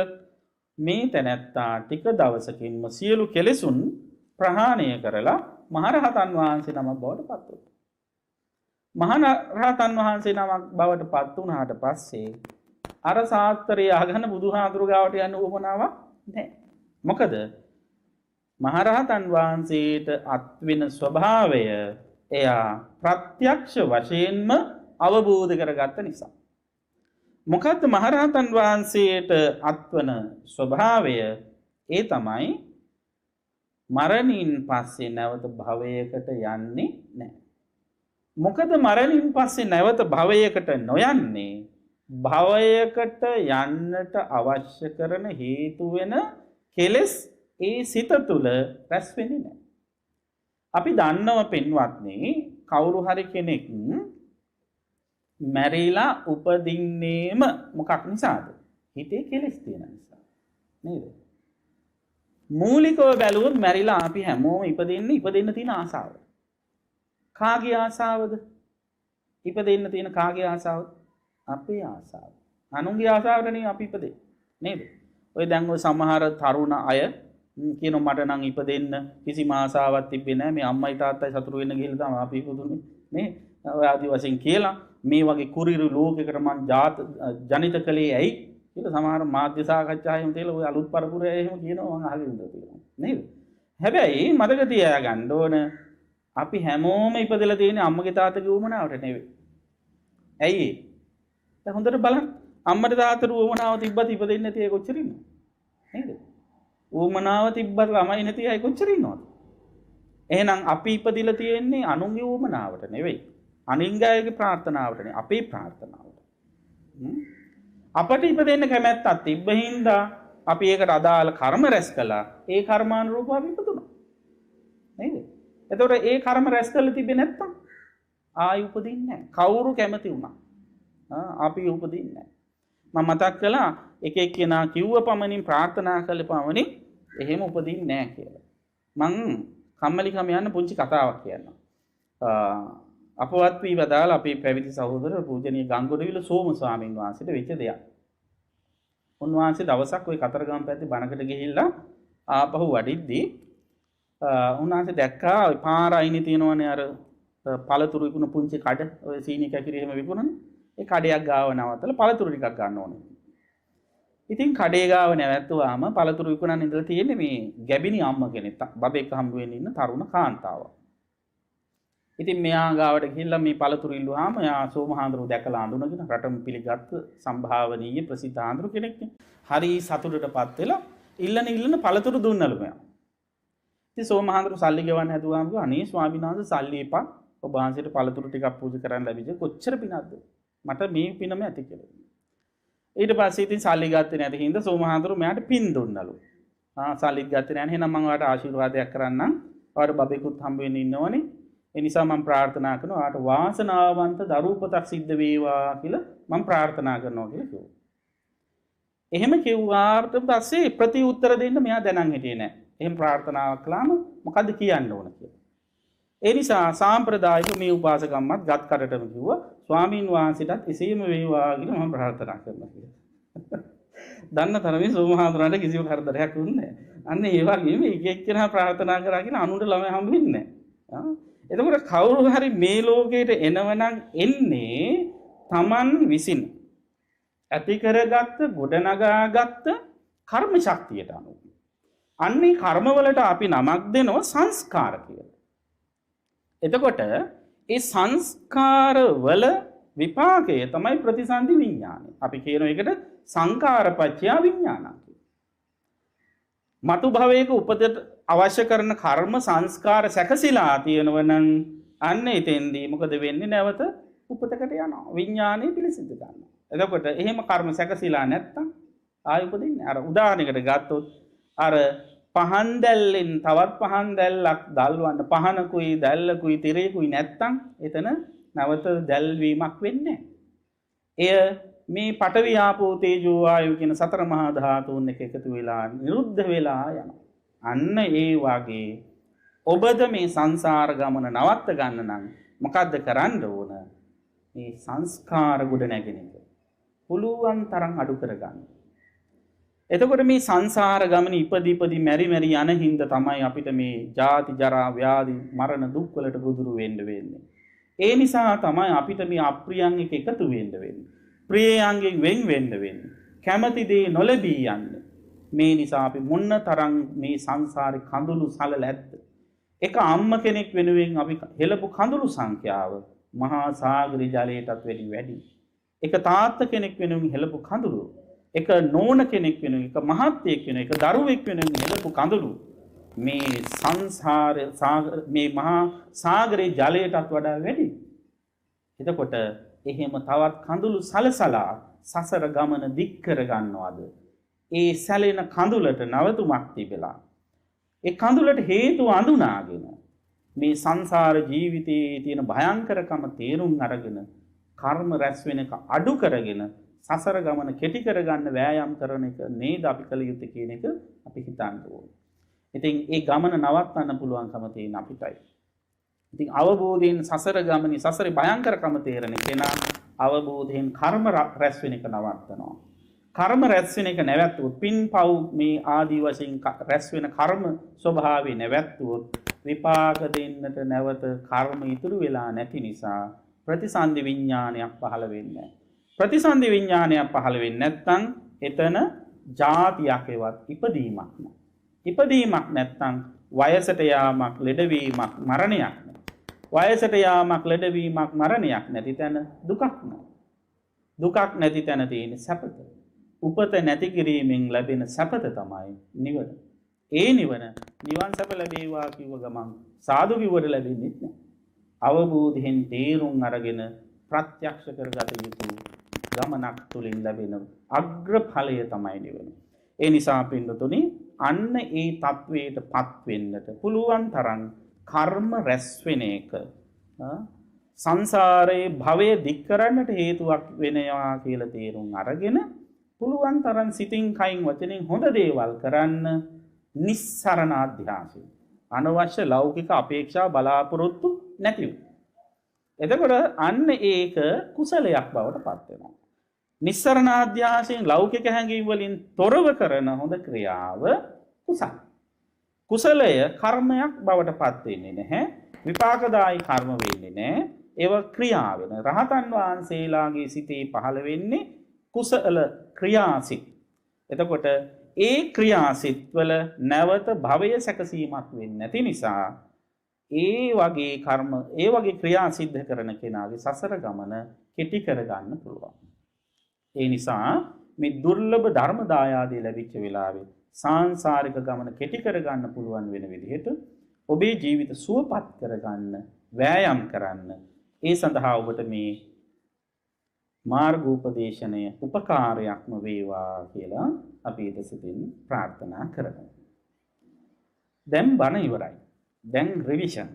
මේ තැනැත්තා ටික දවසකින්ම සියලු කෙලෙසුන් ප්‍රහාණය කරලා මහරහතන් වහන්සේ නමක් බවට පත් වුණා. මහරහතන් වහන්සේ නමක් බවට පත් වුණාට පස්සේ අර සාත්‍රය අහගෙන බුදුහාඳුරු ගාවට යන්න උවමනාවක් නැහැ. මොකද මහරහතන් වහන්සේට අත්වෙන ස්වභාවය එයා ප්‍රත්‍යක්ෂ වශයෙන්ම අවබෝධ කරගත්ත නිසා. මොකද්ද මහරහතන් වහන්සේට අත්වන ස්වභාවය? ඒ තමයි මරණින් පස්සේ නැවත භවයකට යන්නේ නැහැ. මොකද මරණින් පස්සේ නැවත භවයකට නොයන්නේ භවයකට යන්නට අවශ්‍ය කරන හේතු වෙන කෙලෙස් ඒ සිත තුළ රැස් වෙන්නේ නැහැ. අපි දන්නව පින්වත්නි කවුරු හරි කෙනෙක් මැරිලා උපදින්නේම මොකක් නිසාද? හිතේ කෙලෙස් තියෙන නිසා. නේද? මූලිකව බැලුවොත් මැරිලා අපි හැමෝම ඉපදෙන්න තියෙන ආසාව. කාගේ ආසාවද? ඉපදෙන්න තියෙන කාගේ ආසාවද? අපේ ආසාව. අනුන්ගේ ආසාවටනේ අපි ඉපදෙන්නේ. නේද? ඔය දැන් ඔය සමහර තරුණ අය කියනවා මට නම් ඉපදෙන්න කිසිම ආසාවක් තිබ්බේ නැහැ. මේ අම්මයි තාත්තයි සතුටු වෙන්න ගිහලා තමයි අපි ඉපදුනේ. නේ? ඔය ආදි වශයෙන් කියලා මේ වගේ කුරිරු ලෝකයකට මං ජනිත කළේ ඇයි කියලා සමහර මාධ්‍ය සාකච්ඡා එහෙම තියලා ඔය අලුත් පරපුරේ එහෙම කියනවා මං අහගෙන ඉඳලා තියෙනවා. නේද? හැබැයි මතක තියාගන්න ඕන අපි හැමෝම ඉපදලා තියෙන්නේ අම්මගේ තාත්තගේ උවමනාවට නෙවෙයි. ඇයි ඒ? දැන් හොඳට බලන්න අම්මට තාත්තට උවමනාව තිබ්බත් ඉපදෙන්නේ නැති අය කොච්චර ඉන්නවද? නේද? උවමනාව තිබ්බත් ළමයි නැති අය කොච්චර ඉන්නවද? එහෙනම් අපි ඉපදිලා තියෙන්නේ අනුන්ගේ උවමනාවට නෙවෙයි. අනිංගායගේ ප්‍රාර්ථනාවට නෙවෙයි අපේ ප්‍රාර්ථනාවට. අපට ඉපදෙන්න කැමැත්තක් තිබ්බ හින්දා අපි ඒකට අදාළ කර්ම රැස් කළා. ඒ කර්මානුරූපව අපි ඉපදුණා. නේද? එතකොට ඒ කර්ම රැස් කරලා තිබෙන්නේ නැත්තම් ආයි උපදින්නේ නැහැ. කවුරු කැමති වුණා. අපි උපදින්නේ නැහැ. මම මතක් කළා එක එක්කෙනා කිව්ව පමණින් ප්‍රාර්ථනා කළ පමණින් එහෙම උපදින්නේ නැහැ කියලා. මං කම්මැලිකම යන පුංචි කතාවක් කියන්නම්. අපවත් වී වදාළ අපේ පැවිදි සහෝදර පූජනීය ගංගොඩවිල සෝම ස්වාමීන් වහන්සේට වෙච්ච දෙයක්. උන්වහන්සේ දවසක් ওই කතරගම පැත්තේ බණකට ගිහිල්ලා ආපහු වඩිද්දී උන්වහන්සේ දැක්කා ওই පාර අයිනේ තියෙනවනේ අර පළතුරු විකුණන පුංචි කඩ ඔය සීනි කැකිරි එහෙම විකුණන ඒ කඩයක් ගාව නවත්තලා පළතුරු ටිකක් ගන්න ඕනේ. ඉතින් කඩේ ගාව නැවැත්තුවාම පළතුරු විකුණන ඉඳලා තියෙන්නේ මේ ගැබිනි අම්ම කෙනෙක් බබෙක් හම්බ වෙන්න ඉන්න තරුණ කාන්තාවක්. ඉතින් මෙයා ගාවට ගිහිල්ලා මේ පළතුරු ඉල්ලුවාම යා සෝමහාඳුරු දැකලා අඳුනගෙන රටම පිළිගත් සම්භාවනීය ප්‍රසිද්ධ ආඳුරු කෙනෙක් නේ. හරි සතුටටපත් වෙලා ඉල්ලන පළතුරු දුන්නලු මෙයා. ඉතින් සෝමහාඳුරු සල්ලි ගෙවන්න හැදුවාම කිව්වා අනේ ස්වාමීන් වහන්සේ සල්ලි එපා. ඔබ වහන්සේට පළතුරු ටිකක් පූජා කරන්න ලැබිච්ච කොච්චර පිනක්ද? මට මේ පිනම ඇති කියලා. ඊට පස්සේ ඉතින් සල්ලි ගත්තේ නැති හින්දා සෝමහාඳුරු මෙයාට පින් දුන්නලු. සල්ලිත් ගත්තේ නැහැ. එහෙනම් මම ඔයාලට ආශිර්වාදයක් කරන්නම්. ඔයාලට බබෙකුත් හම්බ වෙන්න ඉන්නවනේ. ඒ නිසා මම ප්‍රාර්ථනා කරනවා ඔයාලට වාසනාවන්ත දරුපතක් සිද්ධ වේවා කියලා මම ප්‍රාර්ථනා කරනවා කියලා කිව්වා. එහෙම කිව්වාට පස්සේ ප්‍රති උත්තර දෙන්න මෙයා දැනන් හිටියේ නැහැ. එහෙම ප්‍රාර්ථනාවක් කළාම මොකද්ද කියන්න ඕන කියලා. ඒ නිසා සාම්ප්‍රදායික මේ උපාසකම්මත් ගත් කඩටම කිව්වා ස්වාමීන් වහන්සේටත් එසේම වේවා කියලා මම ප්‍රාර්ථනා කරනවා කියලා. දන්න තරමේ සෝමහාඳුරන්ට කිසිම කරදරයක් වුණේ නැහැ. අන්න ඒ වගේම එක එක්කෙනා ප්‍රාර්ථනා කරා කියලා අනුන්ට ළමයි හම්බ වෙන්නේ නැහැ. එතකොට කවුරු හරි මේ ලෝකයට එනවනම් එන්නේ Taman විසින් ඇති කරගත්ත ගොඩනගාගත්ත කර්ම ශක්තියට අනුව. අන්නේ කර්මවලට අපි නමක් දෙනවා සංස්කාර කියලා. එතකොට ඒ සංස්කාර වල විපාකය තමයි ප්‍රතිසන්දි විඥානය. අපි කියන එකට සංකාරපච්චය විඥානං කියලා. මතු භවයක උපතට අවශ්‍ය කරන කර්ම සංස්කාර සැකසීලා තියෙනවනම් අන්න එතෙන්දී මොකද වෙන්නේ? නැවත උපතකට යනවා. විඥානය පිළිසිඳ ගන්නවා. එතකොට එහෙම කර්ම සැකසීලා නැත්තම් ආයෙ උපදින්නේ. අර උදාහරණයකට ගත්තොත් අර පහන් දැල්ලෙන් තවත් පහන් දැල්ලක් දල්වන්න පහනකුයි දැල්ලකුයි තිරයකුයි නැත්තම් එතන නැවත දැල්වීමක් වෙන්නේ නැහැ. එය මේ පඨවි ආපෝ තේජෝ වායු කියන සතර මහා ධාතුන් එක එකතු වෙලා නිරුද්ධ වෙලා යනවා. අන්න ඒ වගේ ඔබද මේ සංසාර ගමන නවත්ත ගන්න නම් මොකද්ද කරන්න ඕන? මේ සංස්කාර ගොඩ නැගෙන එක පුළුවන් තරම් අඩු කරගන්න. එතකොට මේ සංසාර ගමන ඉපදි මෙරි යන හින්දා තමයි අපිට මේ ජාති ජරා ව්‍යාධි මරණ දුක් වලට ගොදුරු වෙන්න වෙන්නේ. ඒ නිසා තමයි අපිට මේ අප්‍රියයන් එක එකතු වෙන්න වෙන්නේ. ප්‍රියයන්ගෙන් වෙන් වෙන්න වෙන්නේ. කැමැති දේ නොලැබී යන්නේ. මේ නිසා අපි මොන්න තරම් මේ සංසාරේ කඳුළු සලල ඇද්ද? එක අම්ම කෙනෙක් වෙනුවෙන් අපි හෙළපු කඳුළු සංඛ්‍යාව මහා සාගර ජලයටත් වැඩි. එක තාත්තා කෙනෙක් වෙනුවෙන් හෙළපු කඳුළු, එක නෝන කෙනෙක් වෙනුවෙන්, එක මහත්තයෙක් වෙනුවෙන්, එක දරුවෙක් වෙනුවෙන් හෙළපු කඳුළු මේ සංසාර මේ මහා සාගරේ ජලයටත් වඩා වැඩි. එතකොට එහෙම තවත් කඳුළු සලසලා සසර ගමන දික් කර ගන්නවද? ඒ සැලෙන කඳුලට නවතුමක් තිබෙලා ඒ කඳුලට හේතු අඳුනාගෙන මේ සංසාර ජීවිතයේ තියෙන භයංකරකම තේරුම් අරගෙන කර්ම රැස් වෙන එක අඩු කරගෙන සසර ගමන කෙටි කරගන්න වෑයම් කරන එක නේද අපි කළ යුත්තේ කියන එක අපි හිතන්න ඕනේ. ඉතින් ඒ ගමන නවත්තන්න පුළුවන්කම තියෙන අපිටයි. ඉතින් අවබෝධයෙන් සසර ගමනේ සසරේ භයංකරකම තේරෙන කෙනා අවබෝධයෙන් කර්ම රැස් වෙන එක නවත්තනවා. කර්ම රැස් වෙන එක නැවැත්තුවොත් පින් පව් මේ ආදී වශයෙන් රැස් වෙන කර්ම ස්වභාවය නැවැත්තුවොත් විපාක දෙන්නට නැවත කර්ම ඉතුරු වෙලා නැති නිසා ප්‍රතිසන්දි විඥානයක් පහළ වෙන්නේ නැහැ. ප්‍රතිසන්දි විඥානයක් පහළ වෙන්නේ නැත්නම් එතන ජාතියක් එවත් ඉපදීමක් නෑ. ඉපදීමක් නැත්නම් වයසට යාමක් ලෙඩවීමක් මරණයක් නෑ. වයසට යාමක් ලෙඩවීමක් මරණයක් නැති තැන දුකක් නෑ. දුකක් නැති තැන තියෙන සැපත. උපත නැති කිරීමෙන් ලැබෙන සැපත තමයි නිවන. ඒ නිවන නිවන් සැප ලැබේවා කිව්ව ගමන් සාදු කිව්වට ලැබෙන්නේ නැහැ. අවබෝධයෙන් තේරුම් අරගෙන ප්‍රත්‍යක්ෂ කරගත යුතු ගමනක් තුලින් ලැබෙන අග්‍රඵලය තමයි නිවන. ඒ නිසා පින්නතුනි අන්න ඒ තත්වයටපත් වෙන්නට පුළුවන් තරම් කර්ම රැස් වෙන එක සංසාරයේ භවය දික් කරන්නට හේතුවක් වෙනවා කියලා තේරුම් අරගෙන පුළුවන් තරම් සිතින් කයින් වචනෙන් හොඳ දේවල් කරන්න නිස්සරණ අධ්‍යාසය. අනවශ්‍ය ලෞකික අපේක්ෂා බලාපොරොත්තු නැතිව. එතකොට අන්න ඒක කුසලයක් බවට පත් වෙනවා. නිස්සරණ අධ්‍යාසයෙන් ලෞකික හැඟීම් වලින් තොරව කරන හොඳ ක්‍රියාව කුසල. කුසලය කර්මයක් බවට පත් වෙන්නේ නැහැ. විපාකදායි කර්ම වෙන්නේ නැහැ. ඒව ක්‍රියා වෙන. රහතන් වහන්සේලාගේ සිතේ පහළ වෙන්නේ කුසල ක්‍රියාසිත. එතකොට ඒ ක්‍රියාසිත වල නැවත භවය සැකසීමක් වෙන්නේ නැති නිසා ඒ වගේ කර්ම ඒ වගේ ක්‍රියා සිද්ධ කරන කෙනාගේ සසර ගමන කෙටි කරගන්න පුළුවන්. ඒ නිසා මේ දුර්ලභ ධර්ම දායාදේ ලැබිච්ච වෙලාවේ සාංශාරික ගමන කෙටි කරගන්න පුළුවන් වෙන විදිහට ඔබේ ජීවිත සුවපත් කරගන්න වෑයම් කරන්න. ඒ සඳහා ඔබට මේ මාර්ගෝපදේශනය උපකාරයක්ම වේවා කියලා අපි සිතින් ප්‍රාර්ථනා කරනවා. දැන් බණ ඉවරයි. දැන් රිවිෂන්.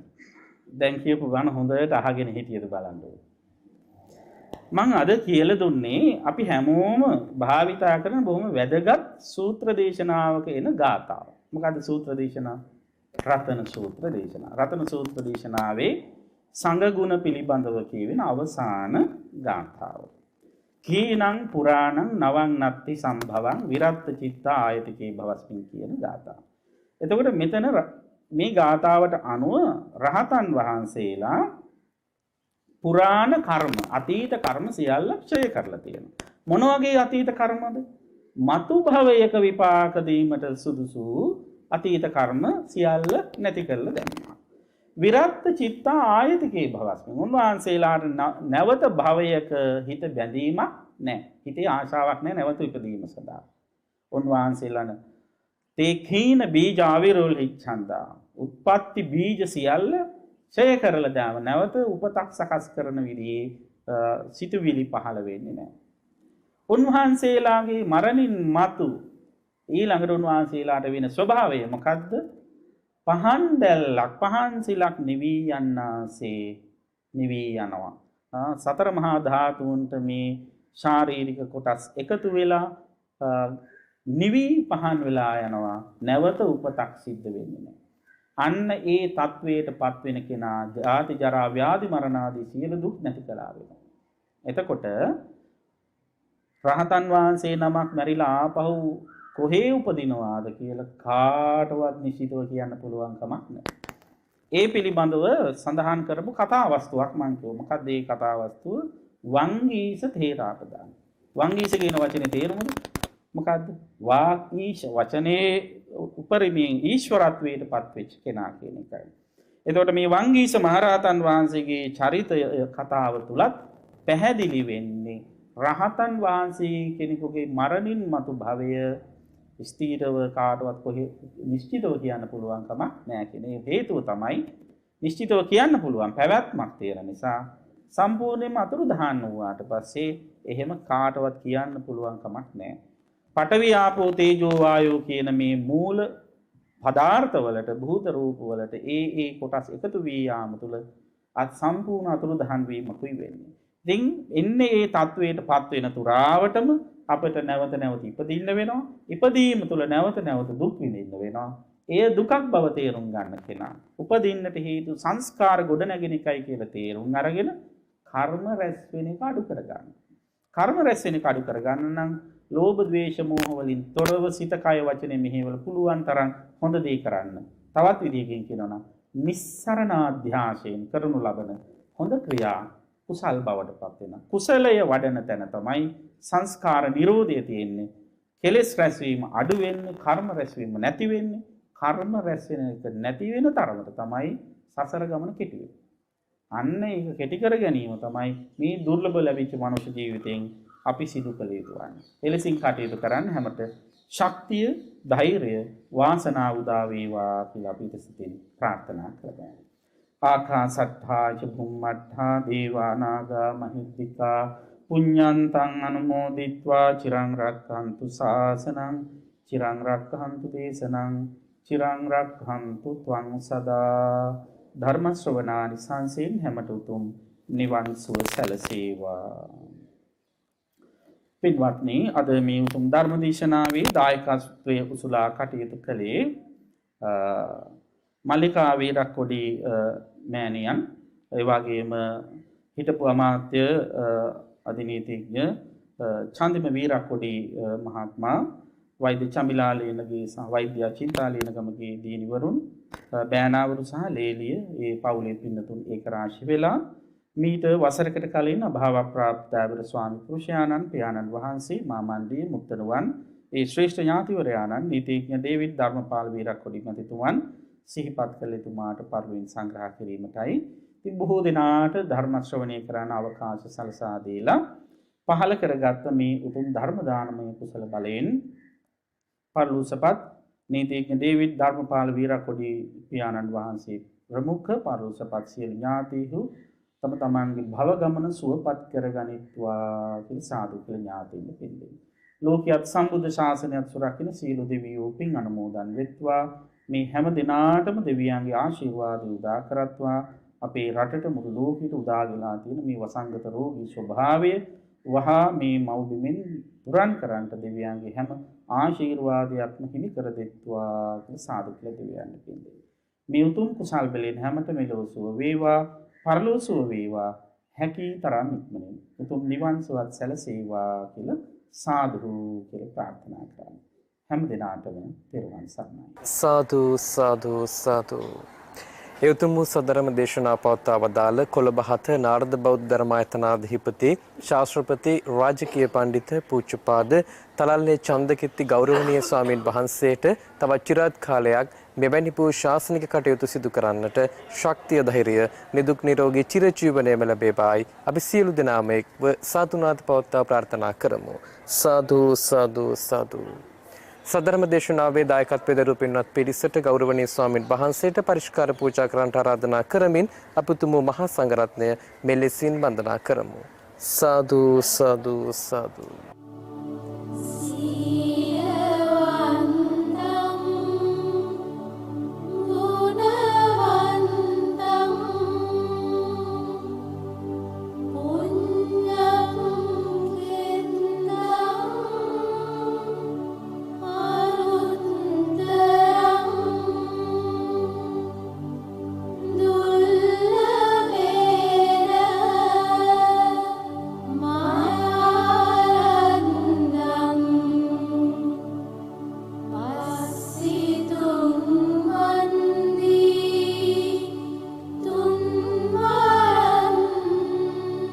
දැන් කියපු බණ හොඳට අහගෙන හිටියද බලන්න ඕනේ. මම අද කියලා දුන්නේ අපි හැමෝම භාවිතා කරන බොහොම වැදගත් සූත්‍ර දේශනාවක එන ගාථාව. මොකද්ද සූත්‍ර දේශනාව? රතන සූත්‍ර දේශනාව. රතන සූත්‍ර දේශනාවේ සංඝ ගුණ පිළිබඳව කියවෙන අවසාන ගාථාව. කීනං පුරාණං නවං නත්ති සම්භවං විරත්ත චිත්ත ආයතිකේ භවස්මින් කියන ගාථාව. එතකොට මෙතන මේ ගාථාවට අනුව රහතන් වහන්සේලා පුරාණ කර්ම අතීත කර්ම සියල්ල ක්ෂය කරලා තියෙනවා. මොන වගේ අතීත කර්මද? මතු භවයක විපාක දීමට සුදුසු අතීත කර්ම සියල්ල නැති කරලා දැම්මා. විරත්ත චිත්ත ආයතිකේ භවස්මින් උන්වහන්සේලාට නැවත භවයක හිත බැඳීමක් නැහැ. හිතේ ආශාවක් නැහැ නැවත ඉපදීම සඳහා. උන්වහන්සේලාන තේ කීන බීජ ආවිරෝල් හිච්ඡන්දා උත්පත්ති බීජ සියල්ල ඡය කරලා දාව නැවත උපතක් සකස් කරන විදිහේ සිතුවිලි පහළ වෙන්නේ නැහැ. උන්වහන්සේලාගේ මරණින් මතු ඊළඟට උන්වහන්සේලාට වෙන ස්වභාවය මොකද්ද? පහන් දැල්ලක් පහන් සිලක් නිවි යන්නාසේ නිවි යනවා. සතර මහා ධාතුන්ට මේ ශාරීරික කොටස් එකතු වෙලා නිවි පහන් වෙලා යනවා. නැවත උපතක් සිද්ධ වෙන්නේ නැහැ. අන්න ඒ තත්වයට පත් වෙන කෙනා ජාති ජරා ව්‍යාධි මරණ ආදී සියලු දුක් නැති කළා වෙනවා. එතකොට රහතන් වහන්සේ නමක් මැරිලා ආපහු කොහේ උපදිනවාද කියලා කාටවත් නිශ්චිතව කියන්න පුළුවන් කමක් නැහැ. ඒ පිළිබඳව සඳහන් කරපු කතා වස්තුවක් මම කියව. මොකක්ද මේ කතා වස්තුව? වංගීස තේරාපදාන. වංගීස කියන වචනේ තේරුම මොකද්ද? වාග්ීශ වචනේ උපරිමයෙන් ඊශ්වරත්වයට පත්වෙච්ච කෙනා කියන එකයි. එතකොට මේ වංගීස මහරහතන් වහන්සේගේ චරිතය කතාව තුලත් පැහැදිලි වෙන්නේ රහතන් වහන්සේ කෙනෙකුගේ මරණින් මතු භවය ස්ථීරව කාටවත් කොහේ නිශ්චිතව කියන්න පුළුවන් කමක් නැහැ කියන හේතුව තමයි නිශ්චිතව කියන්න පුළුවන් පැවැත්මක් තියෙන නිසා සම්පූර්ණයෙන්ම අතුරු දහන්න වුණාට පස්සේ එහෙම කාටවත් කියන්න පුළුවන් කමක් නැහැ. පඨවි ආපෝ තේජෝ වායෝ කියන මේ මූල පදාර්ථ වලට භූත රූප වලට ඒ කොටස් එකතු වී යාම තුල අත් සම්පූර්ණ අතුරු දහන් වීමකුයි වෙන්නේ. ඉතින් එන්නේ ඒ තත්වයටපත් වෙන තුරාවටම අපිට නැවත නැවත ඉපදින්න වෙනවා. ඉපදීම තුල නැවත නැවත දුක් විඳින්න වෙනවා. එය දුකක් බව තේරුම් ගන්න කෙනා උපදින්නට හේතු සංස්කාර ගොඩ නැගෙන එකයි කියලා තේරුම් අරගෙන කර්ම රැස් වෙන එක අඩු කරගන්න. කර්ම රැස් වෙන එක අඩු කරගන්න නම් ලෝභ ද්වේෂ මෝහ වලින් තොරව සිත කය වචනේ මෙහෙවල පුළුවන් තරම් හොඳ දේ කරන්න. තවත් විදිහකින් කියනවා නම් නිස්සරණාධ්‍යාසයෙන් කරනු ලබන හොඳ ක්‍රියා කුසල් බවට පත් වෙනවා. කුසලය වඩන තැන තමයි සංස්කාර නිරෝධය තියෙන්නේ. කෙලෙස් රැස්වීම අඩු වෙන්නේ, කර්ම රැස්වීම නැති වෙන්නේ. කර්ම රැස් වෙන එක නැති වෙන තරමට තමයි සසර ගමන කෙටි වෙන්නේ. අන්න ඒක කෙටි කර ගැනීම තමයි මේ දුර්ලභ ලැබිච්ච මනුෂ්‍ය ජීවිතයෙන් අපි සිදු කළ යුතු වන්නේ. එලෙසින් කටයුතු කරන්න හැමත ශක්තිය, ධෛර්යය, වාසනාව උදා වේවා කියලා අපි සිතින් ප්‍රාර්ථනා කරගන්නවා. ආකාසට්ඨා ච බුම්මට්ඨා දේවා නාග මහිද්దికා පුඤ්ඤන්තං අනුමෝදිත්වා චිරං රක්ඛන්තු ශාසනං චිරං රක්ඛන්තු දේශනං චිරං රක්ඛන්තු ත්වං සදා. ධර්ම ශ්‍රවණානි සංසෙන් හැමත උතුම් නිවන් සුව සැලසේවා. පින්වත්නි, අද මේ උතුම් ධර්ම දේශනාවේ දායකත්වයේ කුසලා කටයුතු කළේ මල්ලිකා වීරක්කොඩි මෑණියන්, ඒ වගේම හිටපු අමාත්‍ය අධිනීතිඥ චන්දිම වීරක්කොඩි මහත්මයා, වෛද්‍ය චමිලාලේනගේ සහ වෛද්‍ය චින්තාලේනගමගේ දියණිවරුන්, බෑනාවරු සහ ලේලිය, ඒ පවුලේ පින්නතුන් ඒක රාශි වෙලා මීට වසරකට කලින් අභාව ප්‍රාප්ත ආවර ස්වාමි පුරුෂයාණන් පියාණන් වහන්සේ මාමණ්ඩිය මුත්තරුවන්, ඒ ශ්‍රේෂ්ඨ ඥාතිවරයාණන් නීතිඥ ඩේවිඩ් ධර්මපාල වීරක්කොඩි මැතිතුමන් සිහිපත් කළ එතුමාට පරිවෙන් සංග්‍රහ කිරීමටයි ඉතින් බොහෝ දිනාට ධර්ම ශ්‍රවණය කරන්න අවකාශ සලසා දීලා පහල කරගත්ත මේ උතුම් ධර්ම දානමය කුසල බලයෙන් පරලෝසපත් නීතිඥ ඩේවිඩ් ධර්මපාල වීරක්කොඩි පියාණන් වහන්සේ ප්‍රමුඛ පරලෝසපත් සියලු ඥාතීහු තම තමන්ගේ භව ගමන සුවපත් කරගනිත්වා කියලා සාදු කියලා ඥාතීන් දෙන්නේ. ලෝකියත් සම්බුද්ධ ශාසනයත් සුරකින්න සීල දෙවියෝ පින් අනුමෝදන් වෙත්වා. මේ හැම දිනාටම දෙවියන්ගේ ආශිර්වාද උදා කරත්වා. අපේ රටට මුළු ලෝකෙට උදා වෙලා තියෙන මේ වසංගත රෝගී ස්වභාවය වහා මේ මව්බිමෙන් පුරන් කරන්ට දෙවියන්ගේ හැම ආශිර්වාදයක්ම හිමි කර දෙත්වා කියලා සාදු කියලා දෙවියන් දෙන්නේ. මේ උතුම් කුසල් බලෙන් හැමත මෙලොව සුව වේවා, පරලොව සුව වේවා, හැකි තරම් ඉක්මනින් උතුම් නිවන් සුවත් සැලසේවා කියලා සාදු කියලා ප්‍රාර්ථනා කරනවා. හැම දිනාටම තෙරුවන් සරණයි. සාදු සාදු සාදු. ඒ උතුම් වූ සදරම දේශනා පවත්වා වදාළ කොළඹ 7 නාරද බෞද්ධ ධර්මායතනාධිපති ශාස්ත්‍රපති රාජකීය පඬිත පූජ්‍යපාද තලල්ලේ චන්දකිත්ති ගෞරවනීය ස්වාමීන් වහන්සේට තවත් চিරාත් කාලයක් මෙවැනි වූ ශාසනික කටයුතු සිදු කරන්නට ශක්තිය, ධෛර්යය, නිදුක් නිරෝගී චිරජීවනයම ලැබේවායි අපි සියලු දෙනාම එක්ව සාතුනාත් පවත්වා ප්‍රාර්ථනා කරමු. සාදු සාදු සාදු. සදරම දේශනාවේ දායකත්වයේ දරූ පින්වත් පිරිසට ගෞරවනීය ස්වාමීන් වහන්සේට පරිස්කාර පූජා කරන්නට ආරාධනා කරමින් අපතුමු මහා සංඝරත්නය මෙලෙසින් වන්දනා කරමු. සාදු සාදු සාදු.